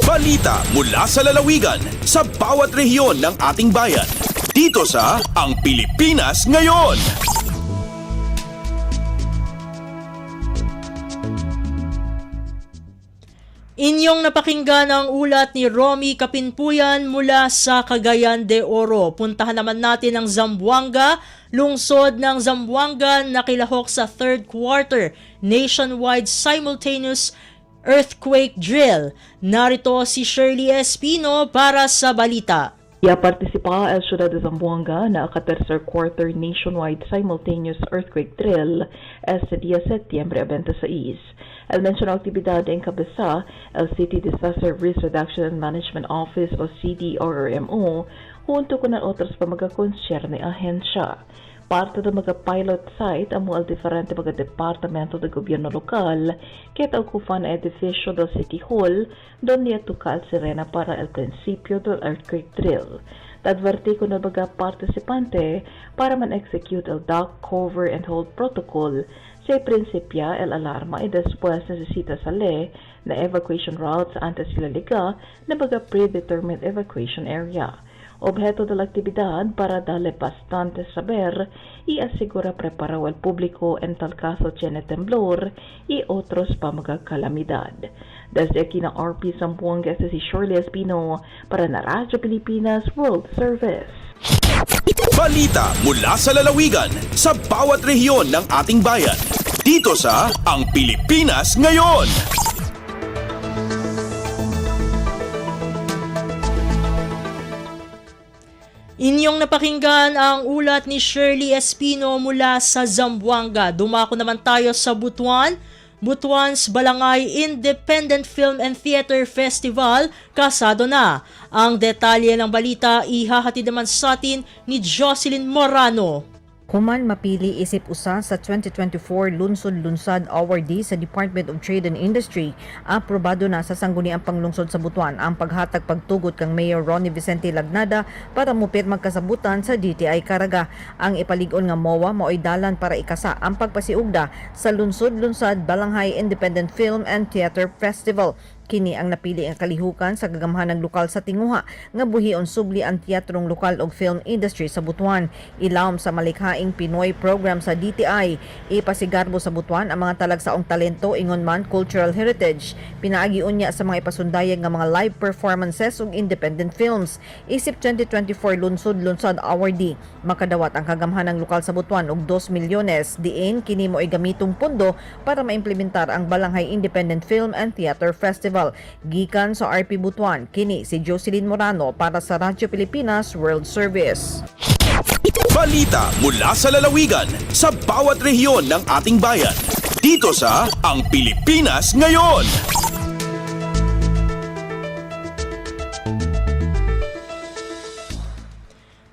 Speaker 1: Balita mula sa lalawigan sa bawat rehiyon ng ating bayan. Dito sa Ang Pilipinas Ngayon.
Speaker 2: Inyong napakinggan ang ulat ni Romy Kapinpuyan mula sa Cagayan de Oro. Puntahan naman natin ang Zamboanga. Lungsod ng Zamboanga nakilahok sa third quarter nationwide simultaneous earthquake drill. Narito si Shirley Espino para sa balita.
Speaker 3: Ya participa el ciudad de Zamboanga na aka-tercer quarter nationwide simultaneous earthquake drill este día Septiembre 26. El mencionado aktibidad encabeza el City Disaster Risk Reduction and Management Office o CDRMO junto con ang otros pa mga-consyerne ahensya. Parte ng mga pilot site ang mga diferente mga departamento ng gobyerno lokal kaya ocupan ang edificio del City Hall donde tukal sirena para el principio del earthquake drill. Tadverti ko ng mga participante para man-execute el duck, cover, and hold protocol sa prinsipya el alarma y después necesita sale na evacuation routes antes sila liga na mga predetermined evacuation area. Objeto de la actividad para darle bastante saber y asegura preparado el público en tal caso tiene temblor y otros pa mga kalamidad. Desde aquí na RP Zamboanga, este si Shirley Espino para na Radyo Pilipinas World Service.
Speaker 1: Balita mula sa lalawigan sa bawat rehiyon ng ating bayan. Dito sa Ang Pilipinas Ngayon.
Speaker 2: Inyong napakinggan ang ulat ni Shirley Espino mula sa Zamboanga. Dumako naman tayo sa Butuan. Butuan's Balangay Independent Film and Theater Festival kasado na. Ang detalye ng balita ihahatid naman sa atin ni Jocelyn Morano.
Speaker 22: Human mapili isip usa sa 2024 Lunsod-Lunsad Awardee sa Department of Trade and Industry, aprobado na sa sangguniang panglungsod sa Butuan ang paghatag pagtugot kang Mayor Ronnie Vicente Lagnada para mupit magkasabutan sa DTI Caraga. Ang ipalig-on nga MOA mao'y dalan para ikasa ang pagpasiugda sa Lunsod-Lunsad Balanghay Independent Film and Theater Festival. Kini ang napili ang kalihukan sa gagamhanang lokal sa tinguha nga buhion subli ang teatrong lokal og film industry sa Butuan. Ilawom sa malikhaing Pinoy program sa DTI, ipasigarbo sa Butuan ang mga talagsaong talento ingon man cultural heritage. Pinaagi unya sa mga ipasundayag nga mga live performances ug independent films. Isip 2024 Lunsod-Lunsad Awardee, makadawat ang kagamhanang lokal sa Butuan og 2 milyones diin kini mo ay gamitong pondo para maimplementar ang Balanghay Independent Film and Theater Festival. Gikan sa RP Butuan, kini si Jocelyn Morano para sa Radyo Pilipinas World Service.
Speaker 1: Balita mula sa lalawigan sa bawat rehiyon ng ating bayan. Dito sa Ang Pilipinas Ngayon.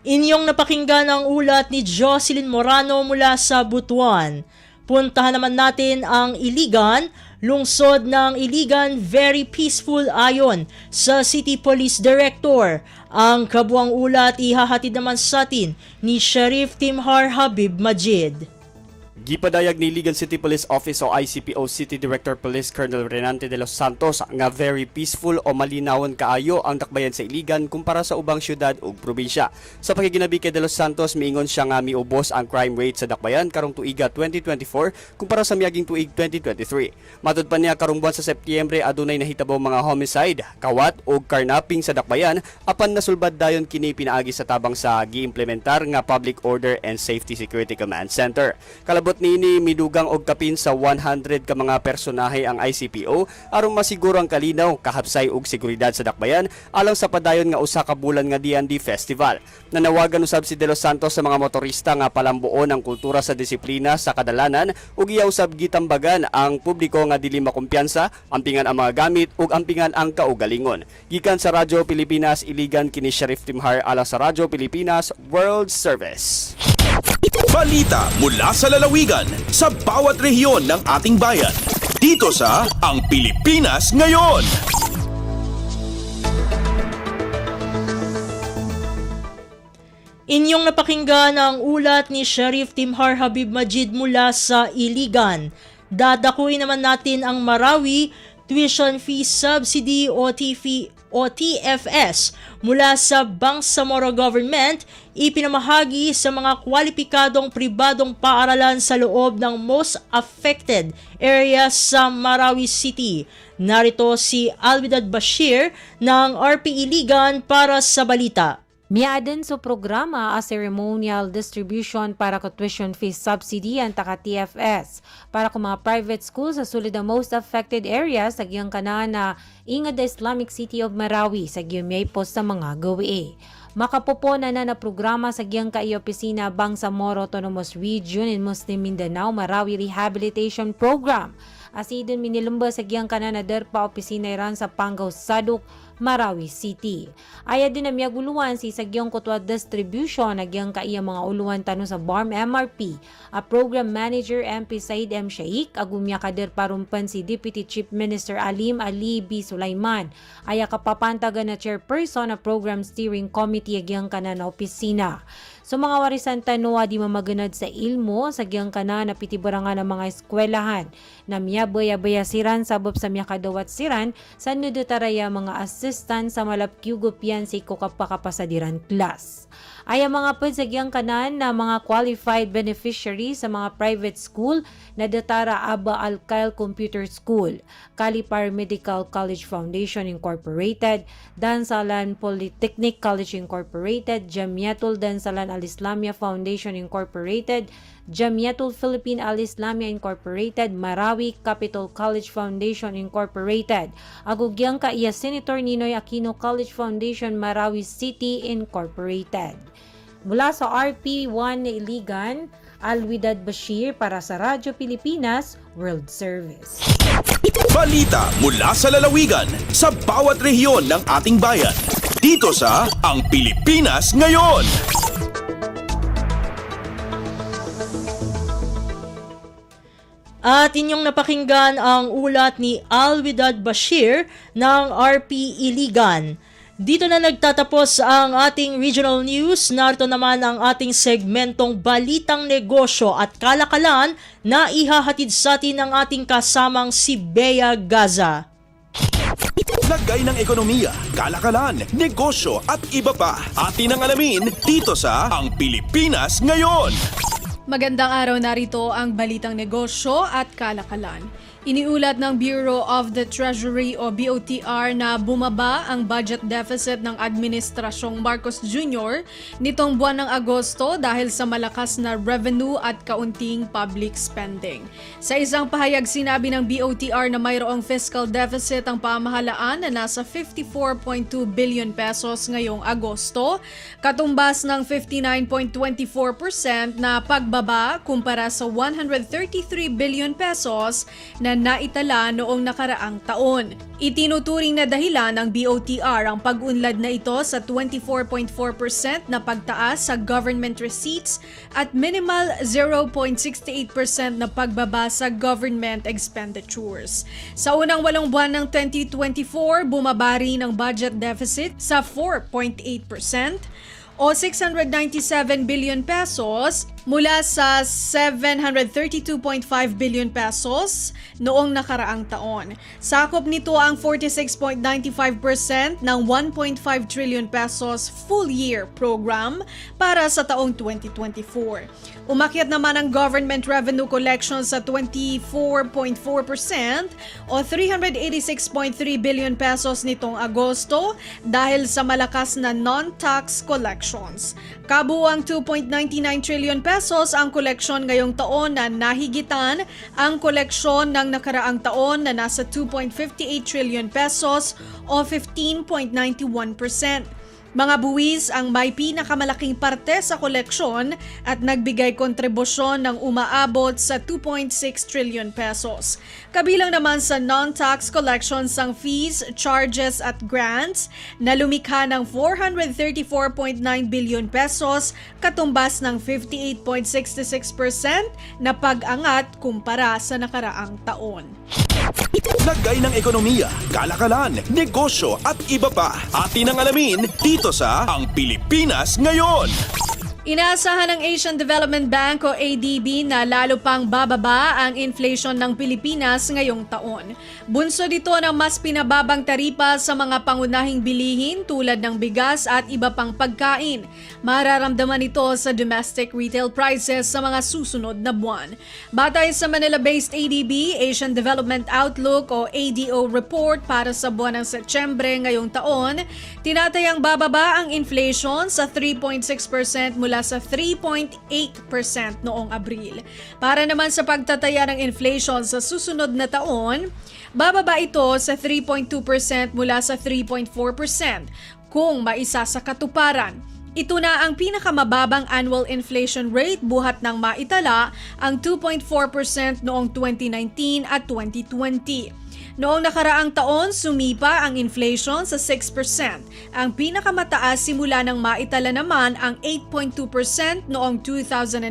Speaker 2: Inyong napakinggan ang ulat ni Jocelyn Morano mula sa Butuan. Puntahan naman natin ang Iligan. Lungsod ng Iligan, very peaceful ayon sa City Police Director. Ang kabuang ulat ihahatid naman sa atin ni Sheriff Timhar Habib Majid.
Speaker 23: Gipadayag ni Iligan City Police Office o ICPO City Director Police Colonel Renante de los Santos nga very peaceful o malinawon kaayo ang dakbayan sa Iligan kumpara sa ubang syudad ug probinsya. Sa pakiginabi kay de los Santos, miingon siya nga miubos ang crime rate sa dakbayan karong tuiga 2024 kumpara sa miaging tuig 2023. Matud pa niya karong buwan sa Setyembre adunay nahitabo mga homicide, kawat ug karnaping sa dakbayan apan nasulbad dayon kini pinaagi sa tabang sa giimplementar nga Public Order and Safety Security Command Center. Kalabot nini midugang og kapin sa 100 ka mga personahe ang ICPO aron masiguro ang kalinaw, kahapsay ug seguridad sa dakbayan alang sa padayon nga usa ka bulan nga D&D Festival. Nanawagan usab si De Los Santos sa mga motorista nga palambuon ang kultura sa disiplina sa kadalanan ug iya usab gitambagan ang publiko nga dili makumpiyansa, ampingan ang mga gamit ug ampingan ang kaugalingon. Gikan sa Radyo Pilipinas Iligan, kini Sheriff Timhar alang sa Radyo Pilipinas World Service.
Speaker 1: Balita mula sa lalawigan sa bawat rehiyon ng ating bayan. Dito sa Ang Pilipinas Ngayon.
Speaker 2: Inyong napakinggan ang ulat ni Sheriff Timhar Habib Majid mula sa Iligan. Dadakuin naman natin ang Marawi Tuition Fee Subsidy o TFS mula sa Bangsamoro Government, ipinamahagi sa mga kwalipikadong pribadong paaralan sa loob ng most affected area sa Marawi City. Narito si Alwidad Bashir ng RP Iligan para sa balita.
Speaker 4: Miaden sa programa a ceremonial distribution para ka tuition fees subsidy ang taka TFS para kung mga private schools sa sulod ang most affected areas sa giyang kanan na ingad the Islamic City of Marawi sa giyang may post sa mga gawi. Makapopona na programa sa giyang opisina Bangsamoro Autonomous Region in Muslim Mindanao Marawi Rehabilitation Program. Asidin minilumba sa giyang kanan na derpa opisina iran sa Pangaw Saduk, Marawi City. Aya din na miyaguluan si Sagyong Kutwa Distribution na giyang kaiya mga uluan tano sa BARM MRP, a Program Manager MP Said M. Shaikh, agumya kader parumpan si Deputy Chief Minister Alim Ali B. Sulaiman, aya kapapantagan na Chairperson na Program Steering Committee agiyang kanan na opisina. So mga warisan tanoa di mamaganad sa ilmo sa giyang kana na pitibarangan ng mga eskwelahan na miyabaya-baya siran sabab sa miyakadawat siran sa nudutaraya mga assistant sa malapkyugopian si kukapakapasadiran class. Ay mga pud sa giyang kanan na mga qualified beneficiaries sa mga private school na datara Aba Alkail Computer School, Kali Paramedical College Foundation Incorporated, Dansalan Polytechnic College Incorporated, Jamiatul Dansalan Al-Islamia Foundation Incorporated, Jamiatul Philippine Al-Islamia Incorporated, Marawi Capital College Foundation Incorporated, agugyang kaiya Senator Ninoy Aquino College Foundation Marawi City Incorporated. Mula sa RP1 na Iligan, Alwidad Bashir para sa Radyo Pilipinas World Service.
Speaker 1: Balita mula sa lalawigan sa bawat rehiyon ng ating bayan. Dito sa Ang Pilipinas Ngayon.
Speaker 2: At inyong napakinggan ang ulat ni Alwidad Bashir ng RP Iligan. Dito na nagtatapos ang ating regional news. Narito naman ang ating segmentong Balitang Negosyo at Kalakalan na ihahatid sa atin ng ating kasamang si Bea Gaza.
Speaker 1: Lagay ng ekonomiya, kalakalan, negosyo at iba pa. Atin ang alamin dito sa Ang Pilipinas Ngayon.
Speaker 5: Magandang araw, narito ang Balitang Negosyo at Kalakalan. Iniulat ng Bureau of the Treasury o BOTR na bumaba ang budget deficit ng Administrasyong Marcos Jr. nitong buwan ng Agosto dahil sa malakas na revenue at kaunting public spending. Sa isang pahayag, sinabi ng BOTR na mayroong fiscal deficit ang pamahalaan na nasa 54.2 billion pesos ngayong Agosto, katumbas ng 59.24% na pagbaba kumpara sa 133 billion pesos na naitala noong nakaraang taon. Itinuturing na dahilan ng BOTR ang pag-unlad na ito sa 24.4% na pagtaas sa government receipts at minimal 0.68% na pagbaba sa government expenditures. Sa unang 8 buwan ng 2024, bumaba rin ang budget deficit sa 4.8% o 697 billion pesos mula sa 732.5 billion pesos noong nakaraang taon. Sakop nito ang 46.95% ng 1.5 trillion pesos full-year program para sa taong 2024. Umakyat naman ang government revenue collection sa 24.4% o 386.3 billion pesos nitong Agosto dahil sa malakas na non-tax collections. Kabuang 2.99 trillion pesos ang koleksyon ngayong taon na nahigitan ang koleksyon ng nakaraang taon na nasa 2.58 trillion pesos o 15.91%. Mga buwis ang may pinakamalaking parte sa koleksyon at nagbigay kontribusyon ng umaabot sa 2.6 trillion pesos. Kabilang naman sa non-tax collections ang fees, charges at grants na lumikha ng 434.9 billion pesos, katumbas ng 58.66% na pag-angat kumpara sa nakaraang taon.
Speaker 1: Lagay ng ekonomiya, kalakalan, negosyo at iba pa. Atin ang alamin dito sa Ang Pilipinas Ngayon.
Speaker 5: Inaasahan ng Asian Development Bank o ADB na lalo pang bababa ang inflation ng Pilipinas ngayong taon. Bunso dito ng mas pinababang taripa sa mga pangunahing bilihin tulad ng bigas at iba pang pagkain. Mararamdaman ito sa domestic retail prices sa mga susunod na buwan. Batay sa Manila-based ADB, Asian Development Outlook o ADO report para sa buwan ng Setyembre ngayong taon, tinatayang bababa ang inflation sa 3.6% mula sa 3.8% noong Abril. Para naman sa pagtataya ng inflation sa susunod na taon, bababa ito sa 3.2% mula sa 3.4% kung maisa sa katuparan. Ito na ang pinakamababang annual inflation rate buhat ng maitala ang 2.4% noong 2019 at 2020. Noong nakaraang taon, sumipa ang inflation sa 6%. Ang pinakamataas simula ng maitala naman ang 8.2% noong 2008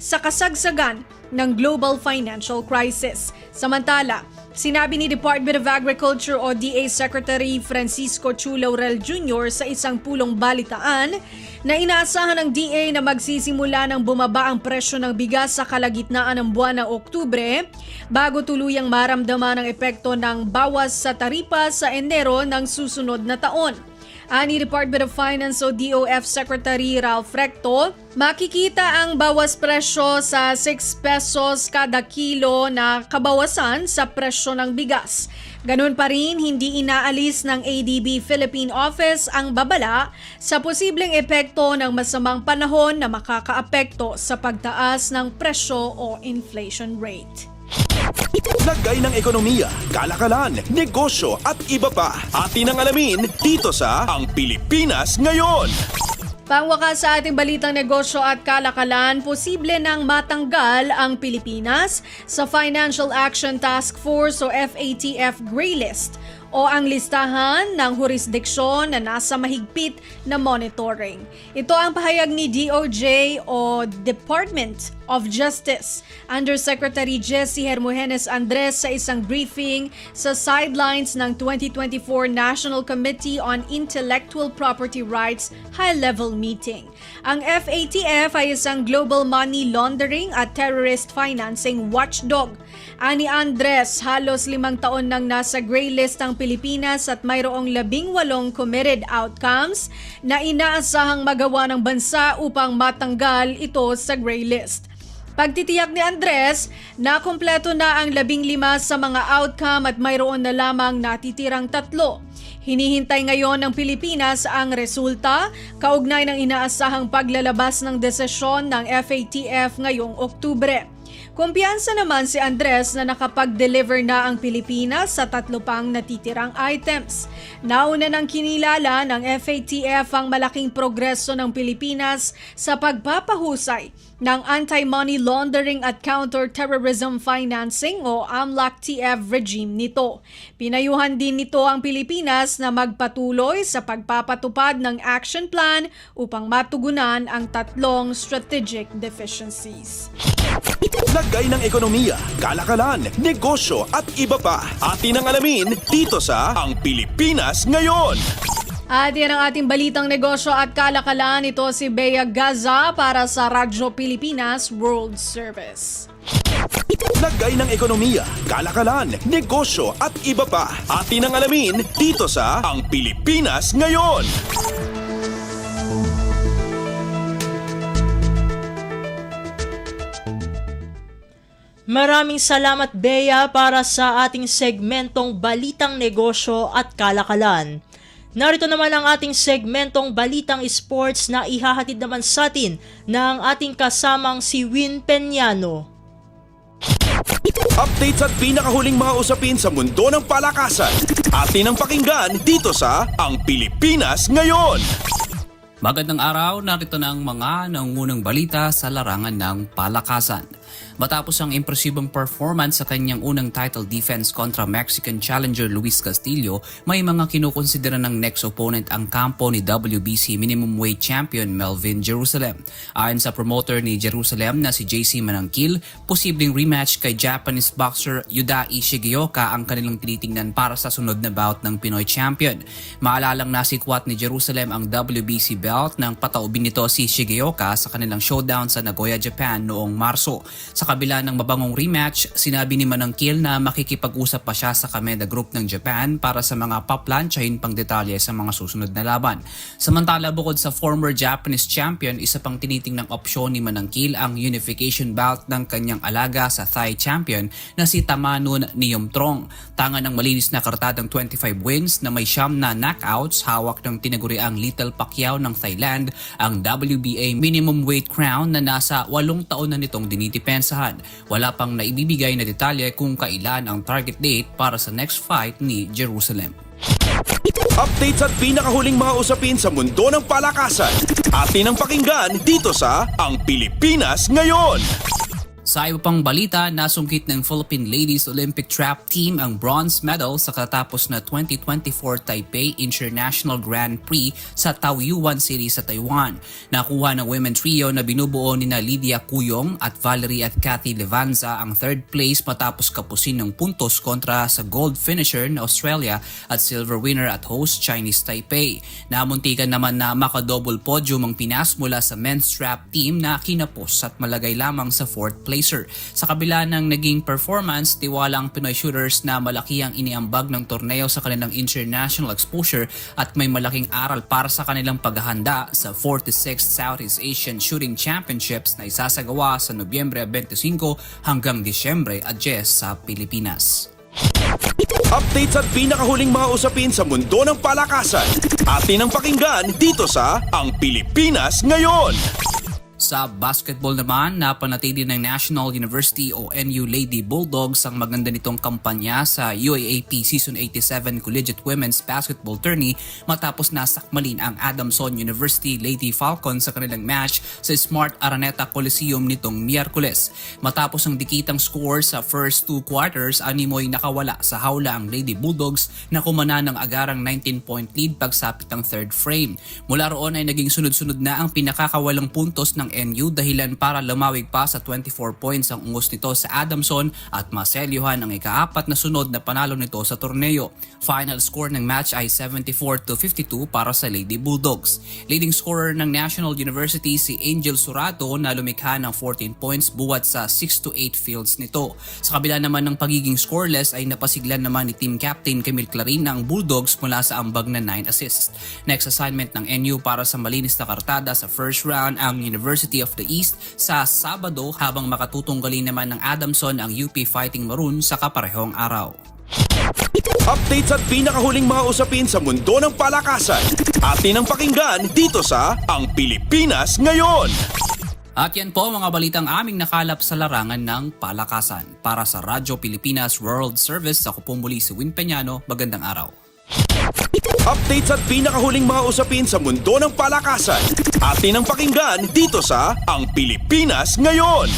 Speaker 5: sa kasagsagan ng global financial crisis. Samantala, sinabi ni Department of Agriculture o DA Secretary Francisco Chu Laurel Jr. sa isang pulong balitaan na inaasahan ng DA na magsisimula ng bumaba ang presyo ng bigas sa kalagitnaan ng buwan ng Oktubre bago tuluyang maramdaman ang epekto ng bawas sa taripa sa Enero ng susunod na taon. Ani Department of Finance o DOF Secretary Ralph Recto, makikita ang bawas presyo sa 6 pesos kada kilo na kabawasan sa presyo ng bigas. Ganun pa rin, hindi inaalis ng ADB Philippine Office ang babala sa posibleng epekto ng masamang panahon na makakaapekto sa pagtaas ng presyo o inflation rate.
Speaker 1: Lagay ng ekonomiya, kalakalan, negosyo at iba pa. Atin ang alamin dito sa Ang Pilipinas Ngayon.
Speaker 5: Pangwakas sa ating balitang negosyo at kalakalan, posible nang matanggal ang Pilipinas sa Financial Action Task Force o FATF Gray List o ang listahan ng jurisdiksyon na nasa mahigpit na monitoring. Ito ang pahayag ni DOJ o Department of Justice Undersecretary Jessie Hermogenes Andres sa isang briefing sa sidelines ng 2024 National Committee on Intellectual Property Rights high-level meeting. Ang FATF ay isang global money laundering at terrorist financing watchdog. Ani Andres, halos 5 taon nang nasa gray list ang Pilipinas at mayroong 18 committed outcomes na inaasahang magawa ng bansa upang matanggal ito sa gray list. Pagtitiyak ni Andres, nakumpleto na ang 15 sa mga outcome at mayroon na lamang natitirang 3. Hinihintay ngayon ng Pilipinas ang resulta kaugnay ng inaasahang paglalabas ng desisyon ng FATF ngayong Oktubre. Kumpiyansa naman si Andres na nakapag-deliver na ang Pilipinas sa 3 pang natitirang items. Nauna nang kinilala ng FATF ang malaking progreso ng Pilipinas sa pagpapahusay ng Anti-Money Laundering at Counter-Terrorism Financing o AMLAC-TF regime nito. Pinayuhan din nito ang Pilipinas na magpatuloy sa pagpapatupad ng action plan upang matugunan ang 3 strategic deficiencies.
Speaker 1: Lagay ng ekonomiya, kalakalan, negosyo at iba pa. Atin ang alamin dito sa Ang Pilipinas Ngayon.
Speaker 5: At yan ang ating balitang negosyo at kalakalan. Ito si Bea Gaza para sa Radyo Pilipinas World Service.
Speaker 1: Lagay ng ekonomiya, kalakalan, negosyo at iba pa. Atin ang alamin dito sa Ang Pilipinas Ngayon.
Speaker 2: Maraming salamat, Bea, para sa ating segmentong Balitang Negosyo at Kalakalan. Narito naman ang ating segmentong Balitang Sports na ihahatid naman sa atin ng ating kasamang si Win Peñano.
Speaker 1: Updates at pinakahuling mga usapin sa mundo ng palakasan. Atin ang pakinggan dito sa Ang Pilipinas Ngayon.
Speaker 6: Magandang araw, narito na ang mga nangungunang balita sa larangan ng palakasan. Matapos ang impresibong performance sa kanyang unang title defense kontra Mexican challenger Luis Castillo, may mga kinukonsidera ng next opponent ang kampo ni WBC minimum weight champion Melvin Jerusalem. Ayon sa promoter ni Jerusalem na si JC Manangkil, posibleng rematch kay Japanese boxer Yudai Shigeoka ang kanilang tinitingnan para sa sunod na bout ng Pinoy champion. Maalalang nasikwat ni Jerusalem ang WBC belt nang pataubin nito si Shigeoka sa kanilang showdown sa Nagoya, Japan noong Marso. Sa kabila ng mabangong rematch, sinabi ni Manangkil na makikipag-usap pa siya sa Kameda Group ng Japan para sa mga paplantsahin pang detalye sa mga susunod na laban. Samantala, bukod sa former Japanese champion, isa pang tinitingnang opsyon ni Manangkil ang unification bout ng kanyang alaga sa Thai champion na si Tamanun Niyomtrong. Tanga ng malinis na kartadang 25 wins na may 9 na knockouts, hawak ng tinaguriang Little Pacquiao ng Thailand ang WBA minimum weight crown na nasa 8 taon na nitong dinidepensahan. Wala pang naibibigay na detalye kung kailan ang target date para sa next fight ni Jerusalem.
Speaker 1: Updates at pinakahuling mga usapin sa mundo ng palakasan. Atin ang pakinggan dito sa Ang Pilipinas Ngayon.
Speaker 6: Sa iba pang balita, nasungkit ng Philippine Ladies Olympic Trap Team ang bronze medal sa katapos na 2024 Taipei International Grand Prix sa Taoyuan City sa Taiwan. Nakuha ng women trio na binubuo ni Lydia Cuyong at Valerie at Cathy Levanza ang third place matapos kapusin ng puntos kontra sa gold finisher na Australia at silver winner at host Chinese Taipei. Namuntikan naman na makadouble podium ang Pinas mula sa men's trap team na kinapos at malagay lamang sa fourth place. Sa kabila ng naging performance, tiwala ang Pinoy shooters na malaki ang iniambag ng torneo sa kanilang international exposure at may malaking aral para sa kanilang paghahanda sa 46th Southeast Asian Shooting Championships na isasagawa sa Nobyembre 25 hanggang Disyembre 10 sa Pilipinas.
Speaker 1: Updates at pinakahuling mga usapin sa mundo ng palakasan. Atin ang pakinggan dito sa Ang Pilipinas Ngayon.
Speaker 6: Sa basketball naman, napanatili ng National University o NU Lady Bulldogs ang maganda nitong kampanya sa UAAP Season 87 Collegiate Women's Basketball Tourney matapos nasakmalin ang Adamson University Lady Falcons sa kanilang match sa Smart Araneta Coliseum nitong Miyerkules. Matapos ang dikitang score sa first 2 quarters, animoy nakawala sa hawla ang Lady Bulldogs na kumana ng agarang 19-point lead pagsapit ng third frame. Mula roon ay naging sunod-sunod na ang pinakakawalang puntos ng NU dahilan para lumawig pa sa 24 points ang ungos nito sa Adamson at maselyuhan ang ika-4 na sunod na panalo nito sa torneo. Final score ng match ay 74-52 para sa Lady Bulldogs. Leading scorer ng National University si Angel Surato na lumikha ng 14 points buwat sa 6-8 fields nito. Sa kabila naman ng pagiging scoreless ay napasiglan naman ni team captain Camille Clarin ng Bulldogs mula sa ambag na 9 assists. Next assignment ng NU para sa malinis na kartada sa first round ang University of the East sa Sabado habang makatutunggali naman ng Adamson ang UP Fighting Maroon sa kaparehong araw.
Speaker 1: Updates at pinakahuling mga usapin sa mundo ng palakasan. Atin ang pakinggan dito sa Ang Pilipinas Ngayon.
Speaker 6: At yan po mga balitang aming nakalap sa larangan ng palakasan. Para sa Radyo Pilipinas World Service, ako po muli si Win Peñano. Magandang araw.
Speaker 1: Updates at pinakahuling mga usapin sa mundo ng palakasan. Atin ang pakinggan dito sa Ang Pilipinas Ngayon.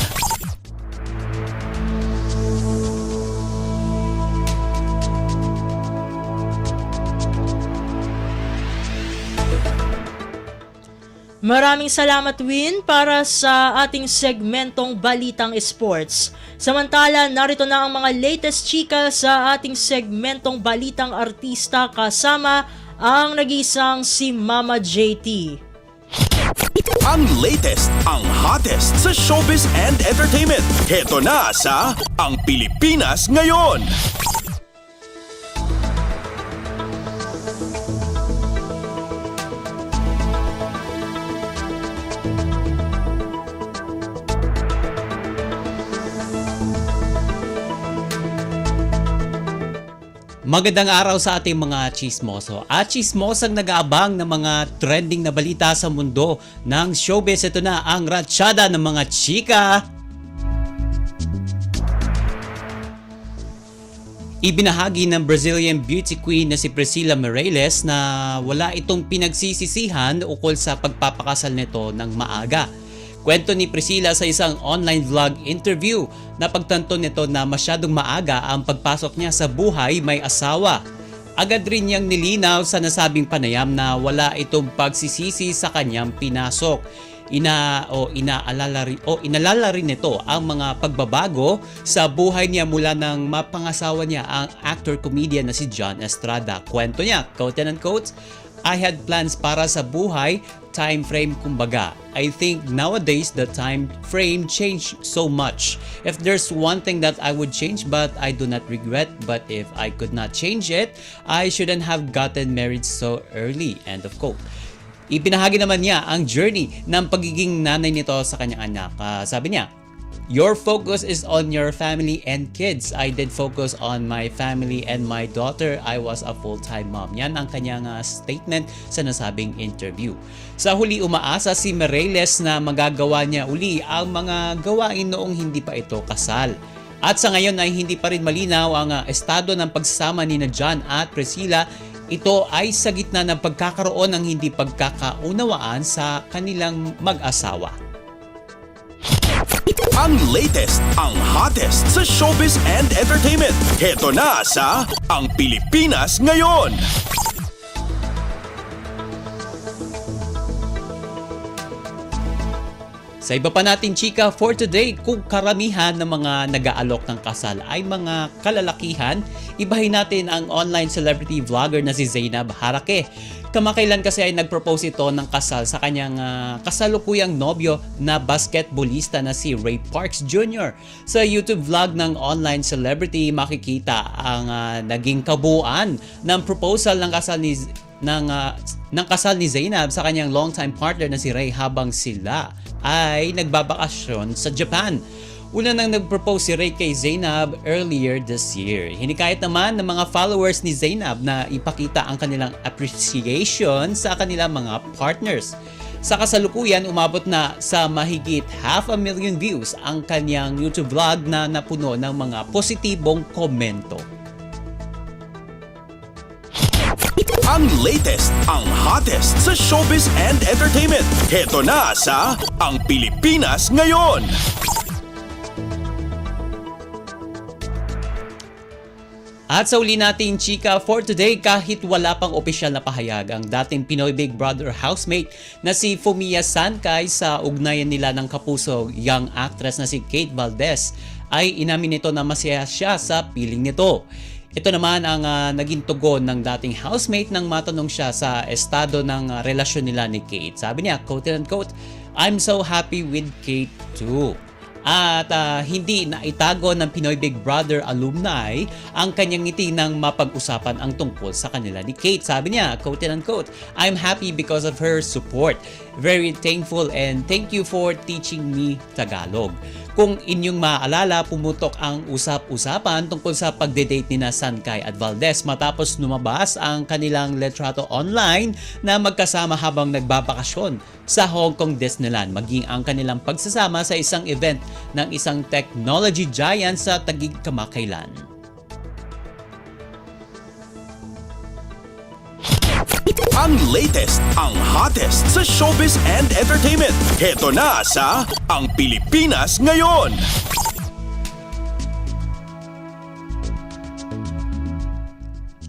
Speaker 2: Maraming salamat, Win, para sa ating segmentong Balitang Sports. Samantala, narito na ang mga latest chika sa ating segmentong Balitang Artista kasama ang nag-iisang si Mama JT.
Speaker 1: Ang latest, ang hottest sa showbiz and entertainment. Heto na sa Ang Pilipinas Ngayon.
Speaker 7: Magandang araw sa ating mga chismoso at chismosang nag-aabang ng mga trending na balita sa mundo ng showbiz. Ito na ang ratsyada ng mga chika. Ibinahagi ng Brazilian beauty queen na si Priscilla Mireles na wala itong pinagsisisihan ukol sa pagpapakasal nito ng maaga. Kwento ni Priscilla sa isang online vlog interview na pagtanto nito na masyadong maaga ang pagpasok niya sa buhay may asawa. Agad rin niyang nilinaw sa nasabing panayam na wala itong pagsisisi sa kanyang pinasok. Inalala rin nito ang mga pagbabago sa buhay niya mula nang mapangasawa niya ang actor-comedian na si John Estrada. Kwento niya, quote and unquote, I had plans para sa buhay, time frame kumbaga. I think nowadays the time frame changed so much. If there's one thing that I would change but I do not regret, but if I could not change it, I shouldn't have gotten married so early. End of quote. Ipinahagi naman niya ang journey ng pagiging nanay nito sa kanyang anak. Sabi niya, your focus is on your family and kids. I did focus on my family and my daughter. I was a full-time mom. Yan ang kanyang statement sa nasabing interview. Sa huli, umaasa si Mireles na magagawa niya uli ang mga gawain noong hindi pa ito kasal. At sa ngayon ay hindi pa rin malinaw ang estado ng pagsasama ni John at Priscilla. Ito ay sa gitna ng pagkakaroon ng hindi pagkakaunawaan sa kanilang mag-asawa.
Speaker 1: Ang latest, ang hottest sa showbiz and entertainment. Heto na sa Ang Pilipinas Ngayon.
Speaker 7: Sa iba pa nating chika for today, kung karamihan ng mga nag-aalok ng kasal ay mga kalalakihan, ibahin natin ang online celebrity vlogger na si Zainab Harake. Kamakailan kasi ay nag-propose ito ng kasal sa kanyang kasalukuyang nobyo na basketballista na si Ray Parks Jr. Sa YouTube vlog ng online celebrity, makikita ang naging kabuuan ng proposal ng kasal ni Zainab sa kanyang longtime partner na si Ray habang sila ay nagbabakasyon sa Japan. Una nang nag-propose si Ray kay Zainab earlier this year. Hinikayat naman ng mga followers ni Zainab na ipakita ang kanilang appreciation sa kanilang mga partners. Sa kasalukuyan, umabot na sa mahigit 500,000 views ang kanyang YouTube vlog na napuno ng mga positibong komento.
Speaker 1: Ang latest, ang hottest sa showbiz and entertainment. Heto na sa Ang Pilipinas Ngayon.
Speaker 7: At sa uli nating chika for today, kahit wala pang opisyal na pahayag ang dating Pinoy Big Brother housemate na si Fumiya Sankay sa ugnayan nila ng kapuso young actress na si Kate Valdez, ay inamin nito na masaya siya sa piling nito. Ito naman ang naging tugon ng dating housemate nang matanong siya sa estado ng relasyon nila ni Kate. Sabi niya, quote and unquote, I'm so happy with Kate too. At hindi na itago ng Pinoy Big Brother alumni ang kanyang ngiti nang mapag-usapan ang tungkol sa kanila ni Kate. Sabi niya, quote and unquote, I'm happy because of her support. Very thankful and thank you for teaching me Tagalog. Kung inyong maaalala, pumutok ang usap-usapan tungkol sa pagde-date ni Sankay at Valdez matapos lumabas ang kanilang litrato online na magkasama habang nagbabakasyon sa Hong Kong Disneyland, maging ang kanilang pagsasama sa isang event ng isang technology giant sa Taguig kamakailan.
Speaker 1: Ang latest, ang hottest sa showbiz and entertainment. Heto na sa Ang Pilipinas Ngayon.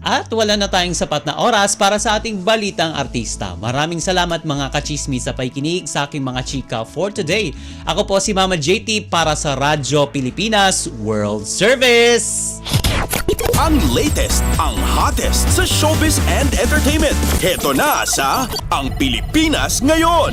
Speaker 7: At wala na tayong sapat na oras para sa ating balitang artista. Maraming salamat mga kachismis sa pakikinig sa aking mga chika for today. Ako po si Mama JT para sa Radyo Pilipinas World Service.
Speaker 1: Ang latest, ang hottest sa showbiz and entertainment. Heto na sa Ang Pilipinas Ngayon.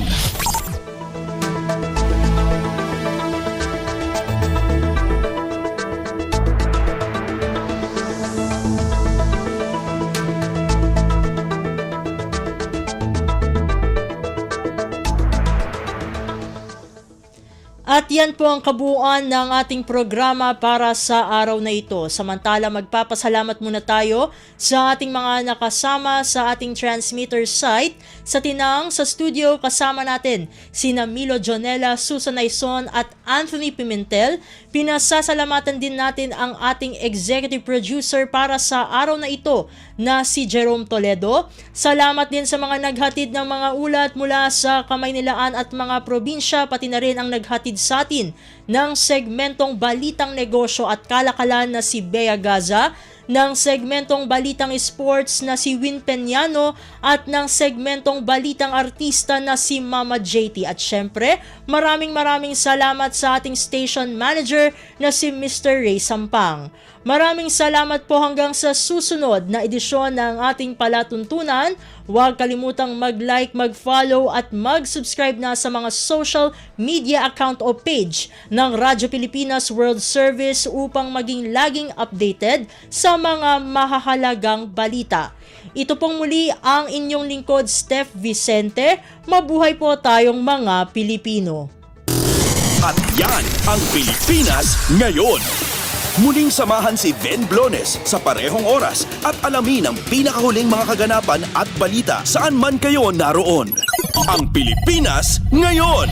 Speaker 2: At At yan po ang kabuuan ng ating programa para sa araw na ito. Samantala, magpapasalamat muna tayo sa ating mga nakasama sa ating transmitter site. Sa Tinang, sa studio, kasama natin sina Milo Jonella, Susan Aison at Anthony Pimentel. Pinasasalamatan din natin ang ating executive producer para sa araw na ito na si Jerome Toledo. Salamat din sa mga naghatid ng mga ulat mula sa Kamaynilaan at mga probinsya, pati na rin ang naghatid sa atin ng segmentong Balitang Negosyo at Kalakalan na si Bea Gaza, ng segmentong Balitang Sports na si Win Peñano at ng segmentong Balitang Artista na si Mama JT. At syempre, maraming salamat sa ating station manager na si Mr. Ray Sampang. Maraming salamat po hanggang sa susunod na edisyon ng ating palatuntunan. Huwag kalimutang mag-like, mag-follow at mag-subscribe na sa mga social media account o page ng Radyo Pilipinas World Service upang maging laging updated sa mga mahahalagang balita. Ito pong muli ang inyong lingkod, Steph Vicente. Mabuhay po tayong mga Pilipino.
Speaker 1: At yan ang Pilipinas Ngayon. Muling samahan si Ben Blones sa parehong oras at alamin ang pinakahuling mga kaganapan at balita saan man kayo naroon. Ang Pilipinas Ngayon!